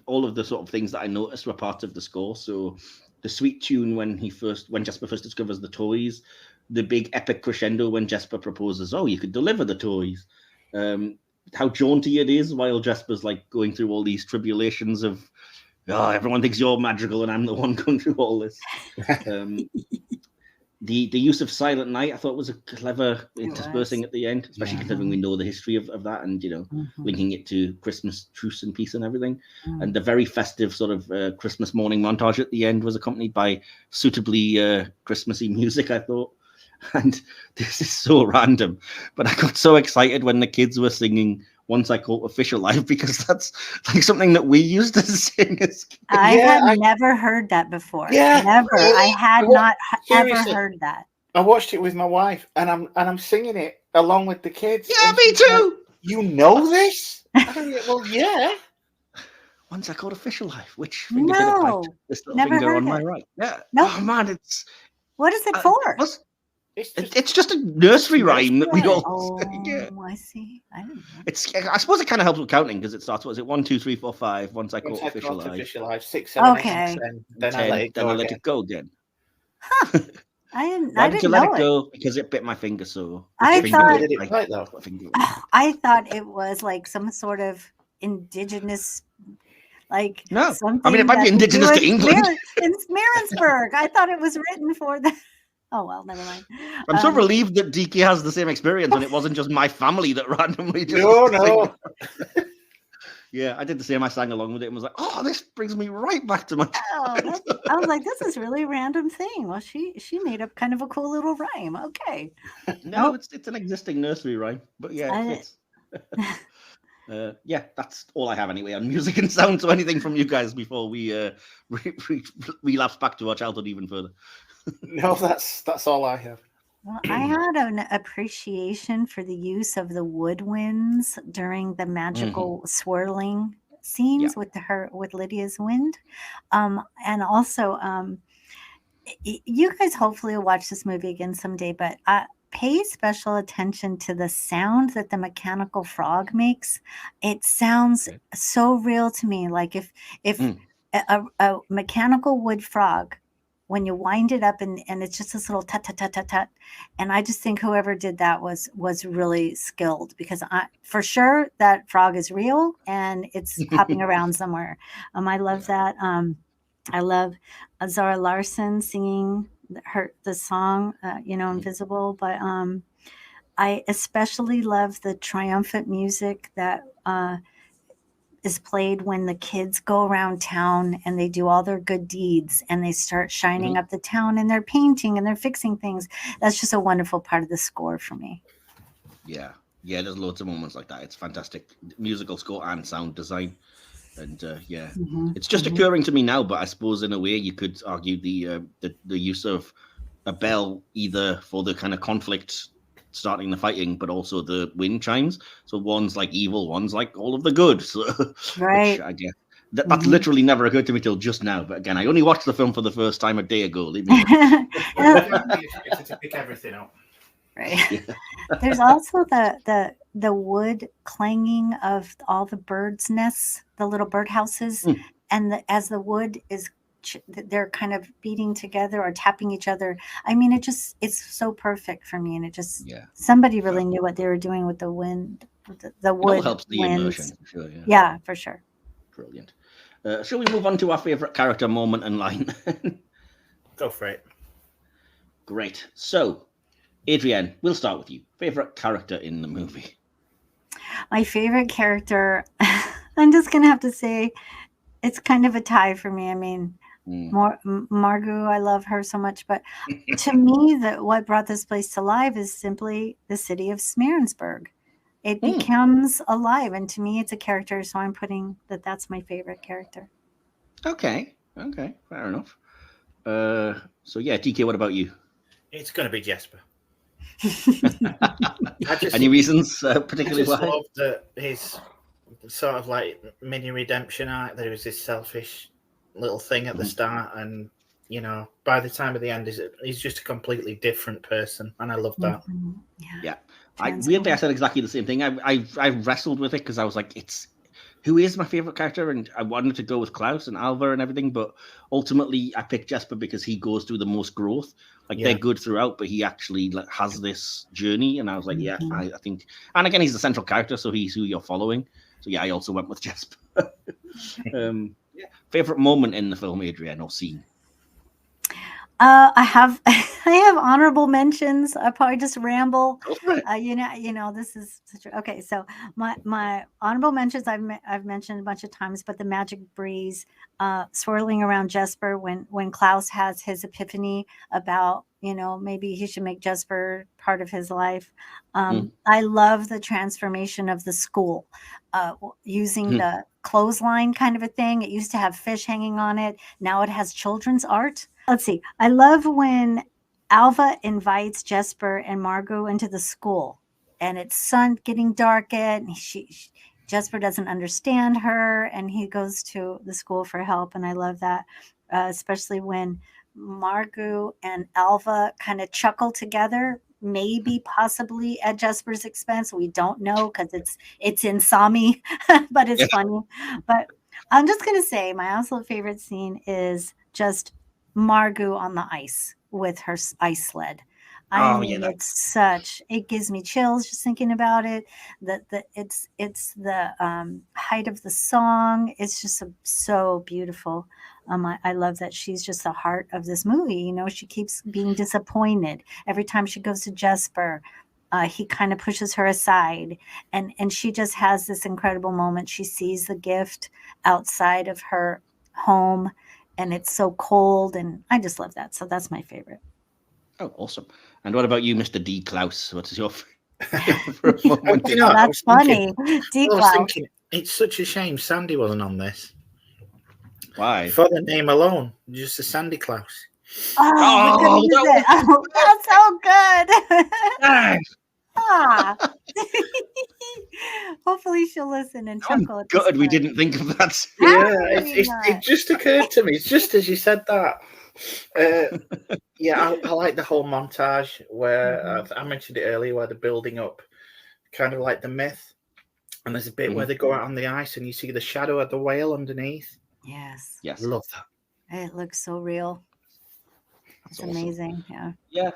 All of the sort of things that I noticed were part of the score. So the sweet tune when Jasper first discovers the toys, the big epic crescendo when Jasper proposes, "Oh, you could deliver the toys." How jaunty it is while Jasper's like going through all these tribulations of, everyone thinks you're magical and I'm the one going through all this. The use of Silent Night I thought was a clever interspersing at the end, especially considering we know the history of that and, linking it to Christmas truce and peace and everything. And the very festive sort of Christmas morning montage at the end was accompanied by suitably Christmassy music, I thought. And this is so random, but I got so excited when the kids were singing "Once I Caught a Fish Alive" because that's like something that we used to sing as kids. I had never heard that before. Yeah, never. Really? I had not ever heard that. I watched it with my wife, and I'm singing it along with the kids. Yeah, me too. You know this? Well, yeah. Once I caught a fish alive. Which finger did it bite? This little never finger on it. My right. Yeah. No. Oh man, it's. What is it for? It's just a nursery rhyme that we all. I see. I don't know. I suppose it kind of helps with counting because it starts. What is it? 1, 2, 3, 4, 5. Once I caught a fish alive. 6, 7, 8, 9, 10. Then I let it go again. Huh. I didn't let know it go because it bit my finger. So I thought I thought it was like some sort of indigenous. Like no, I mean it might be indigenous to England. In Marinsburg. I thought it was written for the. Oh well, never mind. I'm so relieved that DK has the same experience and it wasn't just my family that randomly just No. Yeah, I did the same. I sang along with it and was like, "Oh, this brings me right back to my." Oh, I was like, this is really a random thing. Well, she made up kind of a cool little rhyme. Okay. No, it's an existing nursery rhyme, but yeah, it fits. Yeah, that's all I have anyway on music and sound. So anything from you guys before we relapse back to our childhood even further? No, that's all I have. Well, I had an appreciation for the use of the woodwinds during the magical swirling scenes with Lydia's wind, and also you guys hopefully will watch this movie again someday. But pay special attention to the sound that the mechanical frog makes. It sounds so real to me. Like if a mechanical wood frog, when you wind it up and it's just this little tut tut tut tut tut, and I just think whoever did that was really skilled, because for sure that frog is real and it's hopping around somewhere. I love that. I love Zara Larsson singing the song, Invisible. But I especially love the triumphant music that is played when the kids go around town and they do all their good deeds and they start shining up the town and they're painting and they're fixing things. That's just a wonderful part of the score for me. Yeah, there's loads of moments like that. It's fantastic musical score and sound design. And it's just occurring to me now, but I suppose in a way you could argue the use of a bell either for the kind of conflict starting the fighting, but also the wind chimes. So one's like evil, one's like all of the good. So, right. Which I guess that's literally never occurred to me till just now. But again, I only watched the film for the first time a day ago. To pick everything up. Right. Yeah. There's also the wood clanging of all the birds' nests, the little birdhouses, and as the wood is, they're kind of beating together or tapping each other. I mean, it's so perfect for me, and it just somebody really knew what they were doing with the wind, the wood. It helps the immersion, for sure. Yeah, for sure. Brilliant. Shall we move on to our favorite character moment and line? Go for it. Great. So, Adrienne, we'll start with you. Favorite character in the movie? My favorite character, I'm just going to have to say, it's kind of a tie for me. I mean, Margot, I love her so much. But to me, what brought this place to life is simply the city of Smearensburg. It becomes alive. And to me, it's a character. So I'm putting that's my favorite character. Okay. Fair enough. So, yeah, TK, what about you? It's going to be Jesper. Any reasons particularly why? I just love that his sort of like mini redemption arc, that he was this selfish little thing at the start, and by the time of the end he's just a completely different person, and I love that. Yeah. I said exactly the same thing. I wrestled with it because I was like, who is my favorite character? And I wanted to go with Klaus and Alva and everything, but ultimately I picked Jesper because he goes through the most growth. They're good throughout, but he actually has this journey. And I was like, I think, and again, he's the central character, so he's who you're following. So yeah, I also went with Jesper. Favorite moment in the film, Adrienne, or scene? I have honorable mentions. I probably just ramble. This is okay. So my honorable mentions I've mentioned a bunch of times, but the magic breeze swirling around Jesper when Klaus has his epiphany about maybe he should make Jesper part of his life. I love the transformation of the school using the clothesline kind of a thing. It used to have fish hanging on it. Now it has children's art. Let's see. I love when Alva invites Jesper and Margot into the school, and it's getting dark, and Jesper doesn't understand her, and he goes to the school for help. And I love that, especially when Margot and Alva kind of chuckle together, maybe possibly at Jesper's expense. We don't know because it's in Sami, but it's funny. But I'm just going to say my absolute favorite scene is just Margot on the ice with her ice sled. I Oh, yeah, mean, it gives me chills just thinking about it. It's the height of the song. It's just so beautiful. I love that she's just the heart of this movie. You know, she keeps being disappointed every time she goes to Jesper. He kind of pushes her aside, and she just has this incredible moment. She sees the gift outside of her home, and it's so cold, and I just love that. So that's my favorite. Oh, awesome. And what about you, Mr. D. Klaus? What is your favorite moment? You know, I That's was thinking, funny. I was Decloud. thinking, it's such a shame Sandy wasn't on this. Why? For the name alone, just a Sandy Klaus. Oh, we couldn't use it. Oh, that's so good. Thanks. Ah. Hopefully she'll listen and I'm chuckle at this gutted we part. didn't think of that. Yeah, Absolutely not. it just occurred to me. It's just as you said that. Yeah, I like the whole montage where I mentioned it earlier, where they're building up kind of like the myth. And there's a bit where they go out on the ice and you see the shadow of the whale underneath. Yes. Yes. Love that. It looks so real. That's It's awesome. amazing. Yeah. Yeah.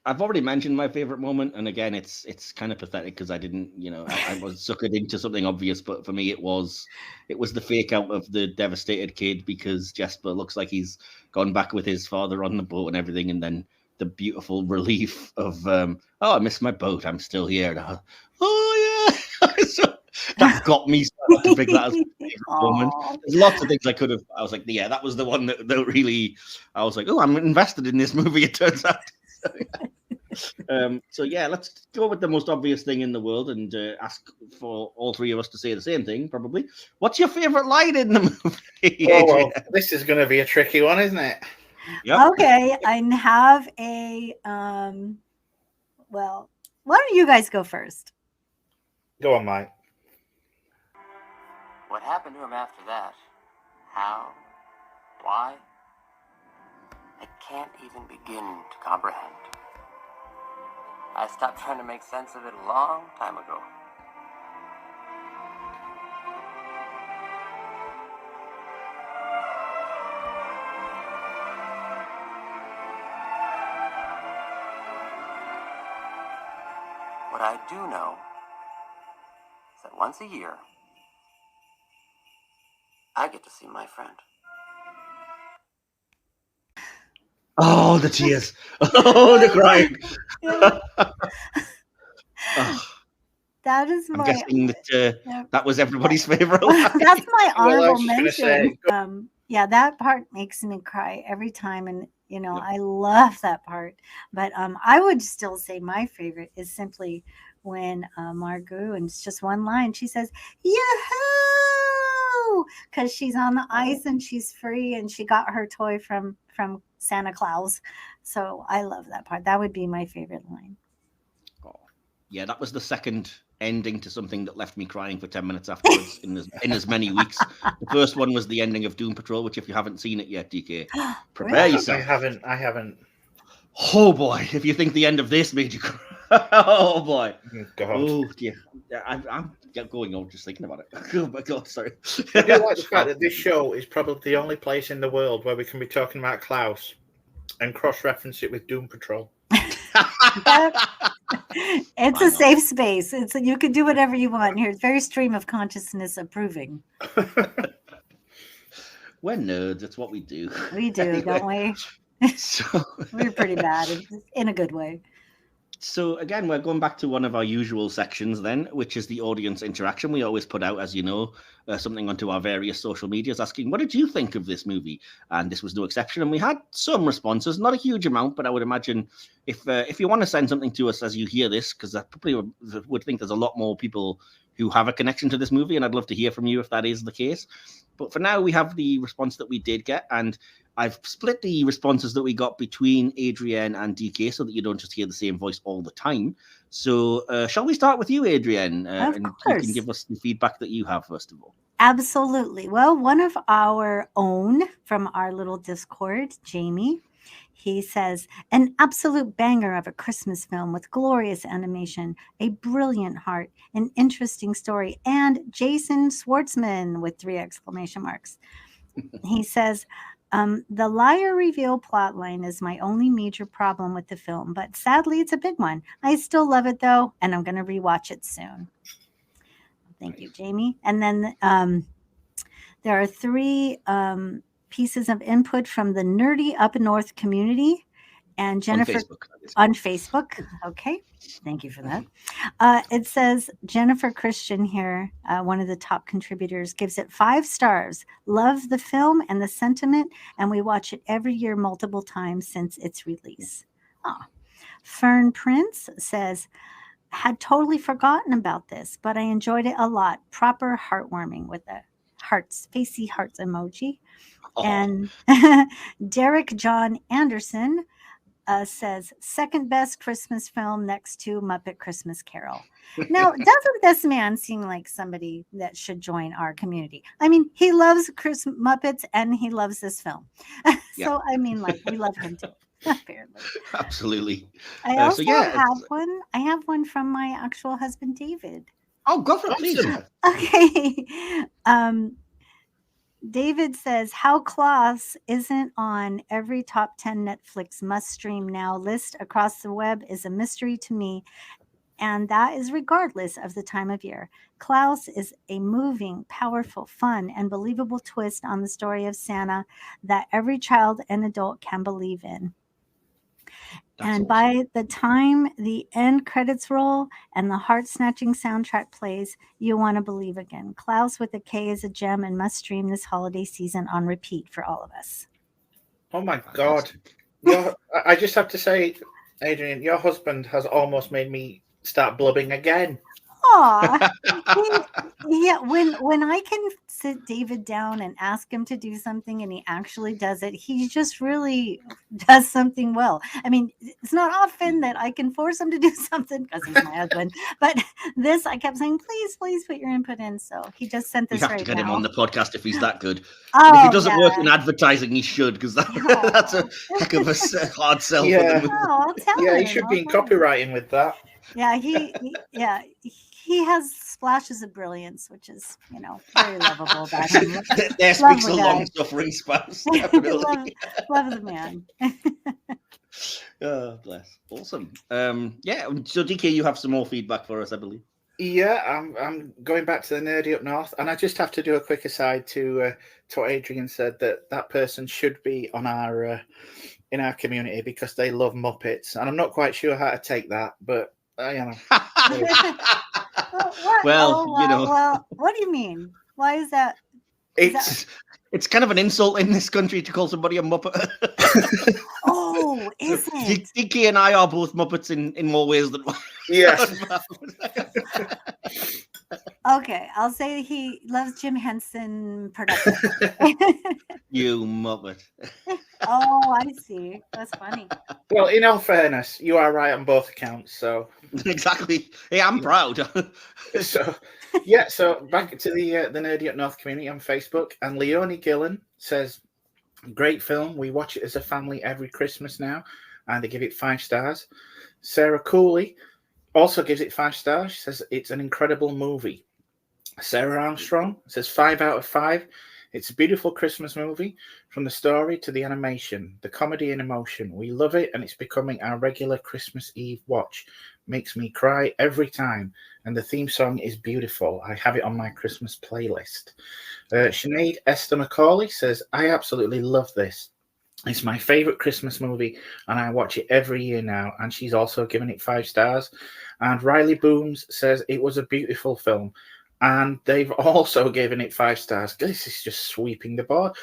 I've already mentioned my favorite moment, and again, it's kind of pathetic because I didn't, I was suckered into something obvious, but for me, it was the fake out of the devastated kid because Jesper looks like he's gone back with his father on the boat and everything, and then the beautiful relief of, oh, I missed my boat, I'm still here. And oh yeah, so that got me to pick that as my favorite moment. Aw. There's lots of things I was like, yeah, that was the one that really, I was like, oh, I'm invested in this movie. It turns out. So yeah, let's go with the most obvious thing in the world and ask for all three of us to say the same thing. Probably, what's your favorite line in the movie? Well, this is going to be a tricky one, isn't it? Yep. Okay, I have a well, why don't you guys go first? Go on, Mike. What happened to him after that? How? Why? I can't even begin to comprehend. I stopped trying to make sense of it a long time ago. What I do know is that once a year, I get to see my friend. Oh, the tears. Oh, the crying. Yeah. Oh, That is I'm my guessing that yeah. that was everybody's favorite line. That's my Well, I honorable was gonna say, mention. Yeah, that part makes me cry every time, and Yep. I love that part. But I would still say my favorite is simply when Margot, and it's just one line. She says "Yoo-hoo!" because she's on the ice and she's free, and she got her toy from Santa Claus. So I love that part. That would be my favorite line. Oh, yeah, that was the second ending to something that left me crying for 10 minutes afterwards in as many weeks. The first one was the ending of Doom Patrol, which if you haven't seen it yet, DK, prepare Really? yourself. I haven't. Oh boy, if you think the end of this made you cry. Oh boy. God. Oh dear. I'm going on just thinking about it. Oh my god, sorry. I do like the fact that this show is probably the only place in the world where we can be talking about Klaus and cross-reference it with Doom Patrol. It's a safe space. You can do whatever you want here. It's very stream of consciousness approving. We're nerds. It's what we do. We do, Anyway, don't we? So, We're pretty bad in a good way. so again, we're going back to one of our usual sections then, which is the audience interaction. We always put out, as you know, something onto our various social medias asking, what did you think of this movie? And this was no exception. And we had some responses, not a huge amount, but I would imagine if you want to send something to us as you hear this, because I probably would think there's a lot more people who have a connection to this movie, and I'd love to hear from you if that is the case. But for now, we have the response that we did get, and I've split the responses that we got between Adrienne and DK so that you don't just hear the same voice all the time. So shall we start with you, Adrienne? Of And course. you can give us the feedback that you have, first of all. Absolutely. Well, one of our own from our little Discord, Jamie, he says, an absolute banger of a Christmas film with glorious animation, a brilliant heart, an interesting story, and Jason Schwartzman with 3 exclamation marks. He says, The liar reveal plotline is my only major problem with the film, but sadly, it's a big one. I still love it though, and I'm going to rewatch it soon. Thank you, Jamie. And then there are 3 pieces of input from the Nerdy Up North community. And Jennifer on Facebook. Okay. Thank you for that. It says Jennifer Christian here, one of the top contributors, gives it 5 stars. Love the film and the sentiment, and we watch it every year multiple times since its release. Oh. Fern Prince says, had totally forgotten about this, but I enjoyed it a lot. Proper heartwarming with a hearts, facey hearts emoji. Oh. And Derek John Anderson says, second best Christmas film next to Muppet Christmas Carol. Now, doesn't this man seem like somebody that should join our community? I mean, he loves Muppets and he loves this film. So, I mean, like, we love him too, apparently. Absolutely. I also have one. I have one from my actual husband, David. Oh, go for it, please. Okay. David says, how Klaus isn't on every top 10 Netflix must stream now list across the web is a mystery to me. And that is regardless of the time of year. Klaus is a moving, powerful, fun, and believable twist on the story of Santa that every child and adult can believe in. That's and awesome. By the time the end credits roll and the heart-snatching soundtrack plays, you want to believe again. Klaus with a K is a gem and must stream this holiday season on repeat for all of us. Oh my God. I just have to say, Adrienne, your husband has almost made me start blubbing again. Aw. Yeah, when I can sit David down and ask him to do something and he actually does it, he just really does something well. I mean, it's not often that I can force him to do something because he's my husband, but this I kept saying, please put your input in. So he just sent this right now. You have to get him on the podcast if he's that good. Oh, and if he doesn't work in advertising, he should, because that's a heck of a hard sell for the movie. I'll tell him. He should be in copywriting with that. Yeah, he has splashes of brilliance, which is, very lovable about him. There speaks a long-suffering spouse. love the man. Oh, bless. Awesome. So DK, you have some more feedback for us, I believe. Yeah, I'm going back to the Nerdy Up North, and I just have to do a quick aside to what Adrienne said, that person should be on our in our community because they love Muppets, and I'm not quite sure how to take that, but Well, what do you mean? Why is that? It's kind of an insult in this country to call somebody a Muppet. Oh, is it? DK and I are both Muppets in more ways than one. Yes. Okay, I'll say he loves Jim Henson Productions. You Muppet. Oh, I see. That's funny. Well, in all fairness, you are right on both accounts. So exactly. Hey, I'm proud. So back to the Nerdy Up North community on Facebook, and Leonie Gillen says, "Great film. We watch it as a family every Christmas now, and they give it 5 stars." Sarah Cooley also gives it 5 stars. She says it's an incredible movie. Sarah Armstrong says 5 out of 5. It's a beautiful Christmas movie, from the story to the animation, the comedy and emotion. We love it, and it's becoming our regular Christmas Eve watch. Makes me cry every time, and the theme song is beautiful. I have it on my Christmas playlist. Sinead Esther Macaulay says, I absolutely love this. It's my favorite Christmas movie, and I watch it every year now, and she's also given it 5 stars. And Riley Booms says it was a beautiful film, and they've also given it 5 stars. This is just sweeping the board.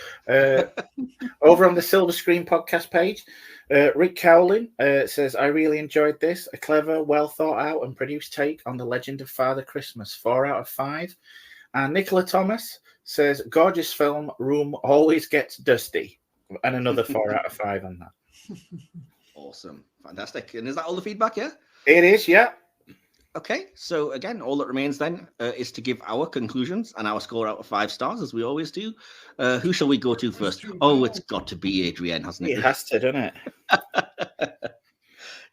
Over on the Silver Screen podcast page, Rick Cowlin says, I really enjoyed this. A clever, well thought out and produced take on the legend of Father Christmas. 4 out of 5. And Nicola Thomas says, gorgeous film, room always gets dusty. And another 4 out of 5 on that. Awesome. Fantastic. And is that all the feedback, yeah? It is, yeah. Okay, so again, all that remains then is to give our conclusions and our score out of 5 stars, as we always do. Who shall we go to first? Oh, it's got to be Adrienne, hasn't it? It has to, doesn't it?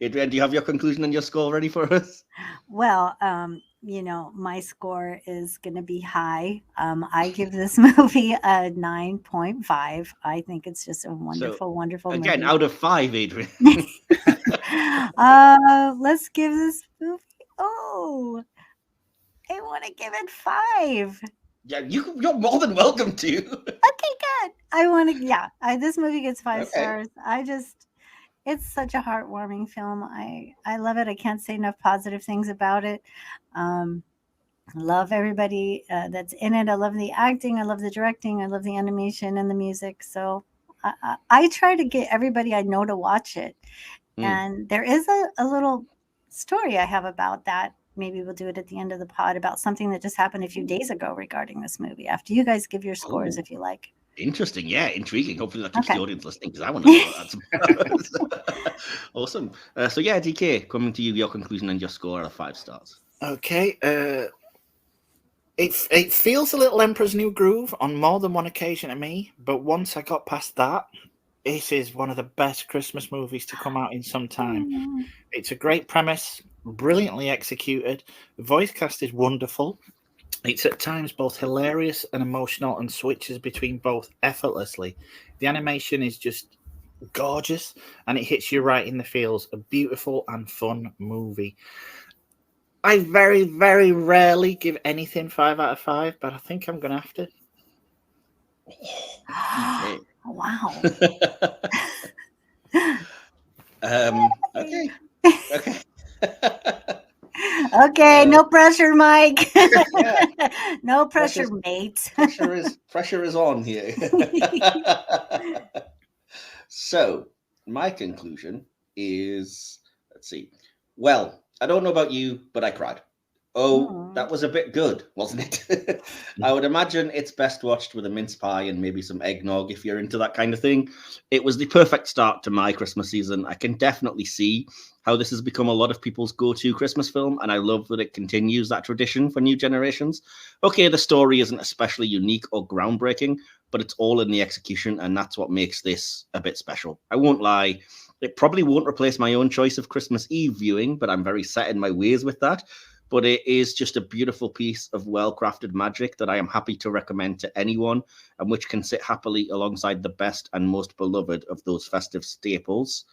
Adrienne, do you have your conclusion and your score ready for us? Well, my score is going to be high. I give this movie a 9.5. I think it's just a So wonderful, wonderful again, movie. out of 5, Adrienne. Let's give this movie. Oh, I want to give it 5. Yeah, you're more than welcome to. Okay, good. I want to. Yeah, this movie gets 5 Okay. stars. It's such a heartwarming film. I love it. I can't say enough positive things about it. Um, love everybody that's in it. I love the acting. I love the directing. I love the animation and the music. So I try to get everybody I know to watch it. And there is a little story I have about that. Maybe we'll do it at the end of the pod about something that just happened a few days ago regarding this movie. After you guys give your scores, if you like. Interesting. Yeah, intriguing. Hopefully that keeps Okay. the audience listening because I want to know what that's about. Awesome. So yeah, DK, coming to you, your conclusion and your score out of 5 stars. Okay. It feels a little Emperor's New Groove on more than one occasion to me, but once I got past that, this is one of the best Christmas movies to come out in some time. It's a great premise, brilliantly executed. The voice cast is wonderful. It's at times both hilarious and emotional and switches between both effortlessly. The animation is just gorgeous and it hits you right in the feels. A beautiful and fun movie. I very, very rarely give anything 5 out of 5, but I think I'm going to have to. Okay. Wow. Okay. Okay, no pressure, Mike. Yeah. No pressure, mate. Pressure is on here. So my conclusion is, let's see. Well, I don't know about you, but I cried. Oh, that was a bit good, wasn't it? I would imagine it's best watched with a mince pie and maybe some eggnog if you're into that kind of thing. It was the perfect start to my Christmas season. I can definitely see how this has become a lot of people's go-to Christmas film, and I love that it continues that tradition for new generations. Okay, the story isn't especially unique or groundbreaking, but it's all in the execution, and that's what makes this a bit special. I won't lie. It probably won't replace my own choice of Christmas Eve viewing, but I'm very set in my ways with that. But it is just a beautiful piece of well-crafted magic that I am happy to recommend to anyone, and which can sit happily alongside the best and most beloved of those festive staples.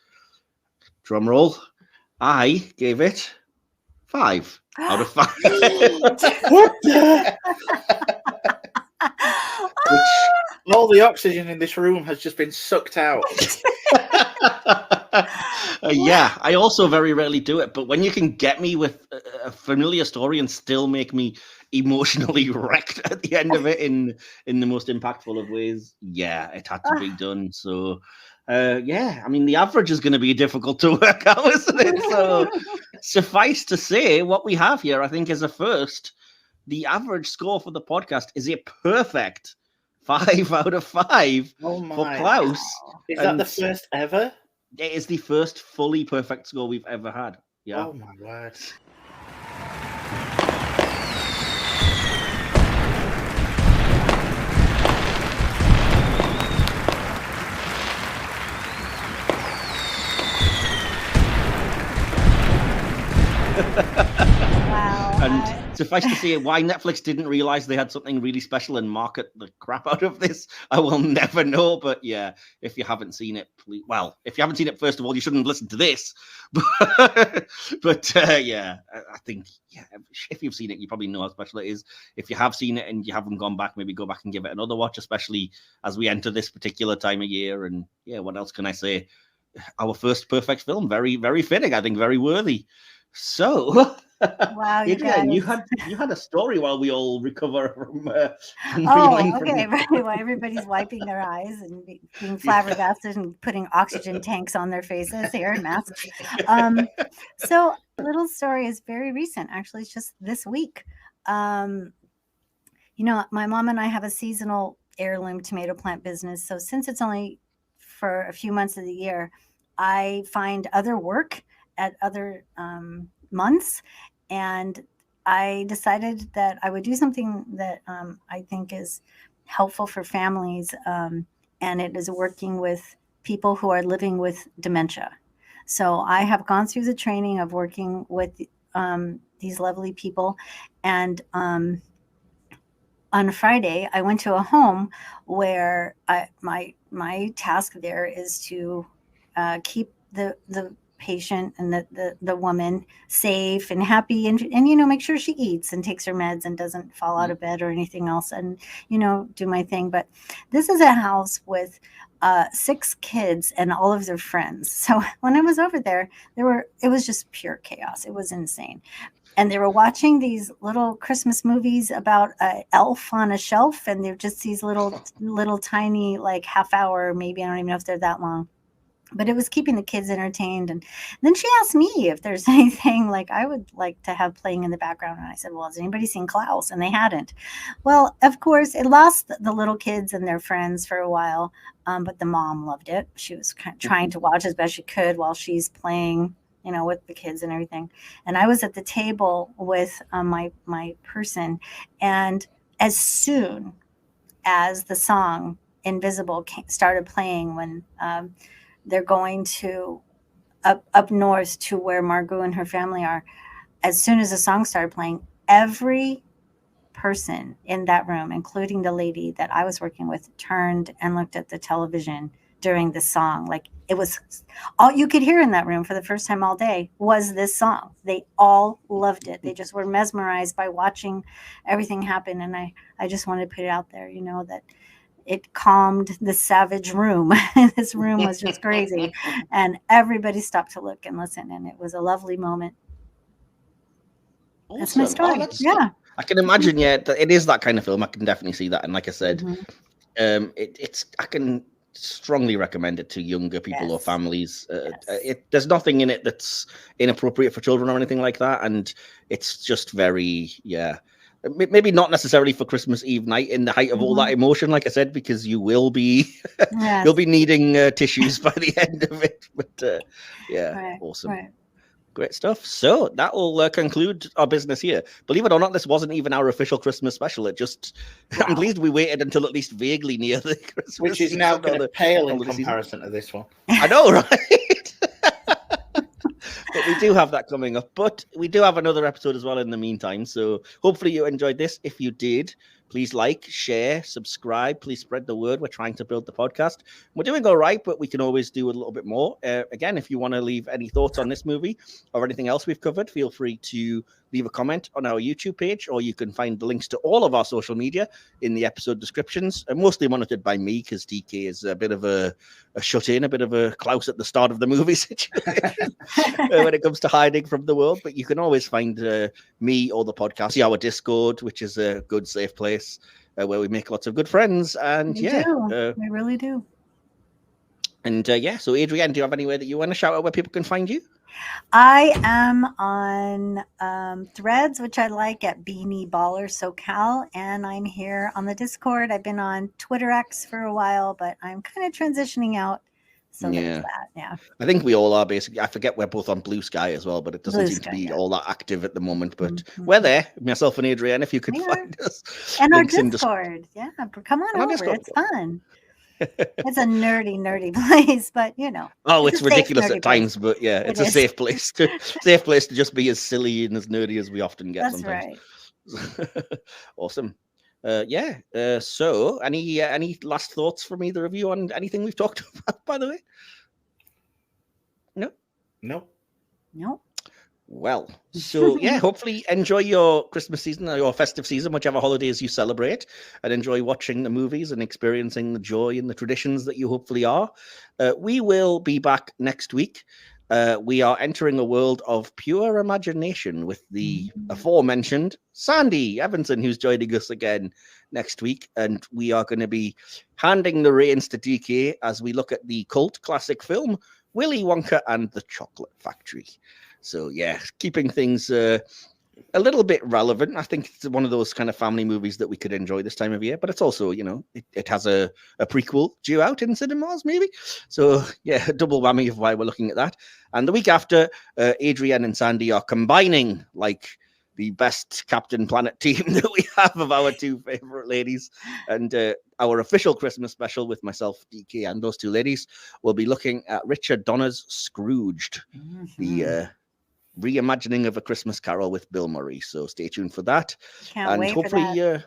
Drum roll. I gave it 5 out of 5. All the oxygen in this room has just been sucked out. Yeah, I also very rarely do it, but when you can get me with a familiar story and still make me emotionally wrecked at the end of it in the most impactful of ways, yeah, it had to be done. So yeah, I mean, the average is going to be difficult to work out, isn't it? So suffice to say, what we have here, I think, is a first. The average score for the podcast is a perfect 5 out of 5 for Klaus. Is that the first ever? It is the first fully perfect score we've ever had. Yeah. Oh my word. Wow. And suffice to say, why Netflix didn't realize they had something really special and market the crap out of this, I will never know. But yeah, if you haven't seen it, please, well, if you haven't seen it, first of all, you shouldn't listen to this. But yeah, I think, yeah, if you've seen it, you probably know how special it is. If you have seen it and you haven't gone back, maybe go back and give it another watch, especially as we enter this particular time of year. And yeah, what else can I say? Our first perfect film, very, very fitting, I think, very worthy. So, wow, Adrienne, you had a story while we all recover from okay, right. Well, everybody's wiping their eyes and being flabbergasted and putting oxygen tanks on their faces here and masks. So, little story is very recent. Actually, it's just this week. My mom and I have a seasonal heirloom tomato plant business. So, since it's only for a few months of the year, I find other work at other months, and I decided that I would do something that I think is helpful for families, and it is working with people who are living with dementia. So I have gone through the training of working with these lovely people. And on Friday, I went to a home where my task there is to keep the patient and the woman safe and happy, and make sure she eats and takes her meds and doesn't fall out of bed or anything else, and do my thing. But this is a house with 6 kids and all of their friends. So when I was over there, it was just pure chaos. It was insane. And they were watching these little Christmas movies about an elf on a shelf, and they're just these little tiny, like half hour, maybe, I don't even know if they're that long. But it was keeping the kids entertained. And then she asked me if there's anything like I would like to have playing in the background. And I said, well, has anybody seen Klaus? And they hadn't. Well, of course, it lost the little kids and their friends for a while. But the mom loved it. She was kind of trying to watch as best she could while she's playing, with the kids and everything. And I was at the table with my person. And as soon as the song Invisible started playing, when they're going to up north to where Margot and her family are, as soon as the song started playing, every person in that room, including the lady that I was working with, turned and looked at the television during the song. Like, it was all you could hear in that room for the first time all day was this song. They all loved it. They just were mesmerized by watching everything happen. And I just wanted to put it out there, that it calmed the savage room. This room was just crazy. And everybody stopped to look and listen. And it was a lovely moment. Awesome. That's my story. Yeah. I can imagine, it is that kind of film. I can definitely see that. And like I said, I can strongly recommend it to younger people or families. There's nothing in it that's inappropriate for children or anything like that. And it's just very, maybe not necessarily for Christmas Eve night in the height of all that emotion, like I said, because you will be you'll be needing tissues by the end of it. But awesome. Right. Great stuff. So that will conclude our business here. Believe it or not, this wasn't even our official Christmas special. It just, I'm pleased we waited until at least vaguely near the Christmas. Which is now going to pale in comparison to this one. I know, right? But we do have that coming up. But we do have another episode as well in the meantime. So hopefully you enjoyed this. If you did, please like, share, subscribe. Please spread the word. We're trying to build the podcast. We're doing all right, but we can always do a little bit more. Again, if you want to leave any thoughts on this movie or anything else we've covered, feel free to leave a comment on our YouTube page, or you can find the links to all of our social media in the episode descriptions, and mostly monitored by me because DK is a bit of a shut-in, a bit of a Klaus at the start of the movie situation when it comes to hiding from the world. But you can always find me or the podcast, see our Discord, which is a good, safe place where we make lots of good friends. And we really do. And so Adrienne, do you have anywhere that you want to shout out where people can find you? I am on Threads, which I like, at Beanie Baller SoCal, and I'm here on the Discord. I've been on Twitter X for a while, but I'm kind of transitioning out. So there's that. Yeah, I think we all are basically. I forget we're both on Blue Sky as well, but it doesn't seem to be all that active at the moment. But we're there, myself and Adrienne, if you could find us. And our Discord. Yeah, come on over. Discord. It's fun. It's a nerdy place, but it's ridiculous at times, but it's a safe place to just be as silly and as nerdy as we often get. That's sometimes. Right. Awesome. So any last thoughts from either of you on anything we've talked about, by the way? No. Well, so hopefully enjoy your Christmas season or your festive season, whichever holidays you celebrate, and enjoy watching the movies and experiencing the joy and the traditions that you hopefully are. We will be back next week. We are entering a world of pure imagination with the aforementioned Sandy Evanson, who's joining us again next week. And we are going to be handing the reins to DK as we look at the cult classic film, Willy Wonka and the Chocolate Factory. So, keeping things a little bit relevant. I think it's one of those kind of family movies that we could enjoy this time of year, but it's also, it has a prequel due out in cinemas, maybe. So, a double whammy of why we're looking at that. And the week after, Adrienne and Sandy are combining like the best Captain Planet team that we have of our two favorite ladies. And our official Christmas special with myself, DK, and those two ladies will be looking at Richard Donner's Scrooged, the reimagining of A Christmas Carol with Bill Murray. So stay tuned for that. Can't wait for that.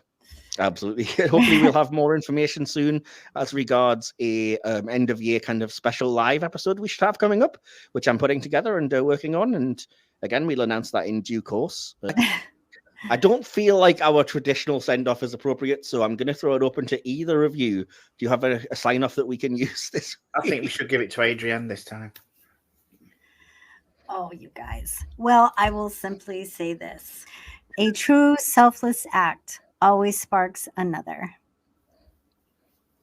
Absolutely. Hopefully we'll have more information soon as regards a end of year kind of special live episode we should have coming up, which I'm putting together and working on. And again, we'll announce that in due course. I don't feel like our traditional send-off is appropriate, so I'm going to throw it open to either of you. Do you have a sign-off that we can use this week? I think we should give it to Adrienne this time. Oh, you guys. Well, I will simply say this. A true selfless act always sparks another.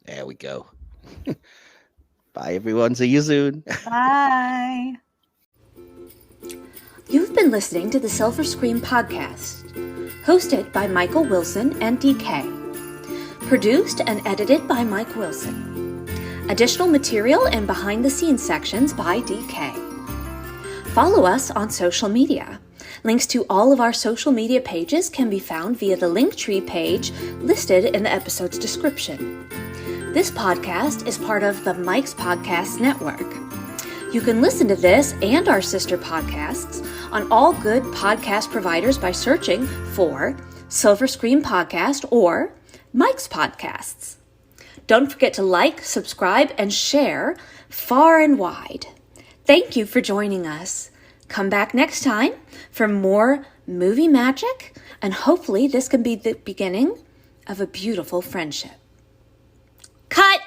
There we go. Bye, everyone. See you soon. Bye. You've been listening to the Silver Screen Podcast, hosted by Michael Wilson and DK. Produced and edited by Mike Wilson. Additional material and behind-the-scenes sections by DK. Follow us on social media. Links to all of our social media pages can be found via the Linktree page listed in the episode's description. This podcast is part of the Mike's Podcast Network. You can listen to this and our sister podcasts on all good podcast providers by searching for Silver Screen Podcast or Mike's Podcasts. Don't forget to like, subscribe, and share far and wide. Thank you for joining us. Come back next time for more movie magic, and hopefully this can be the beginning of a beautiful friendship. Cut!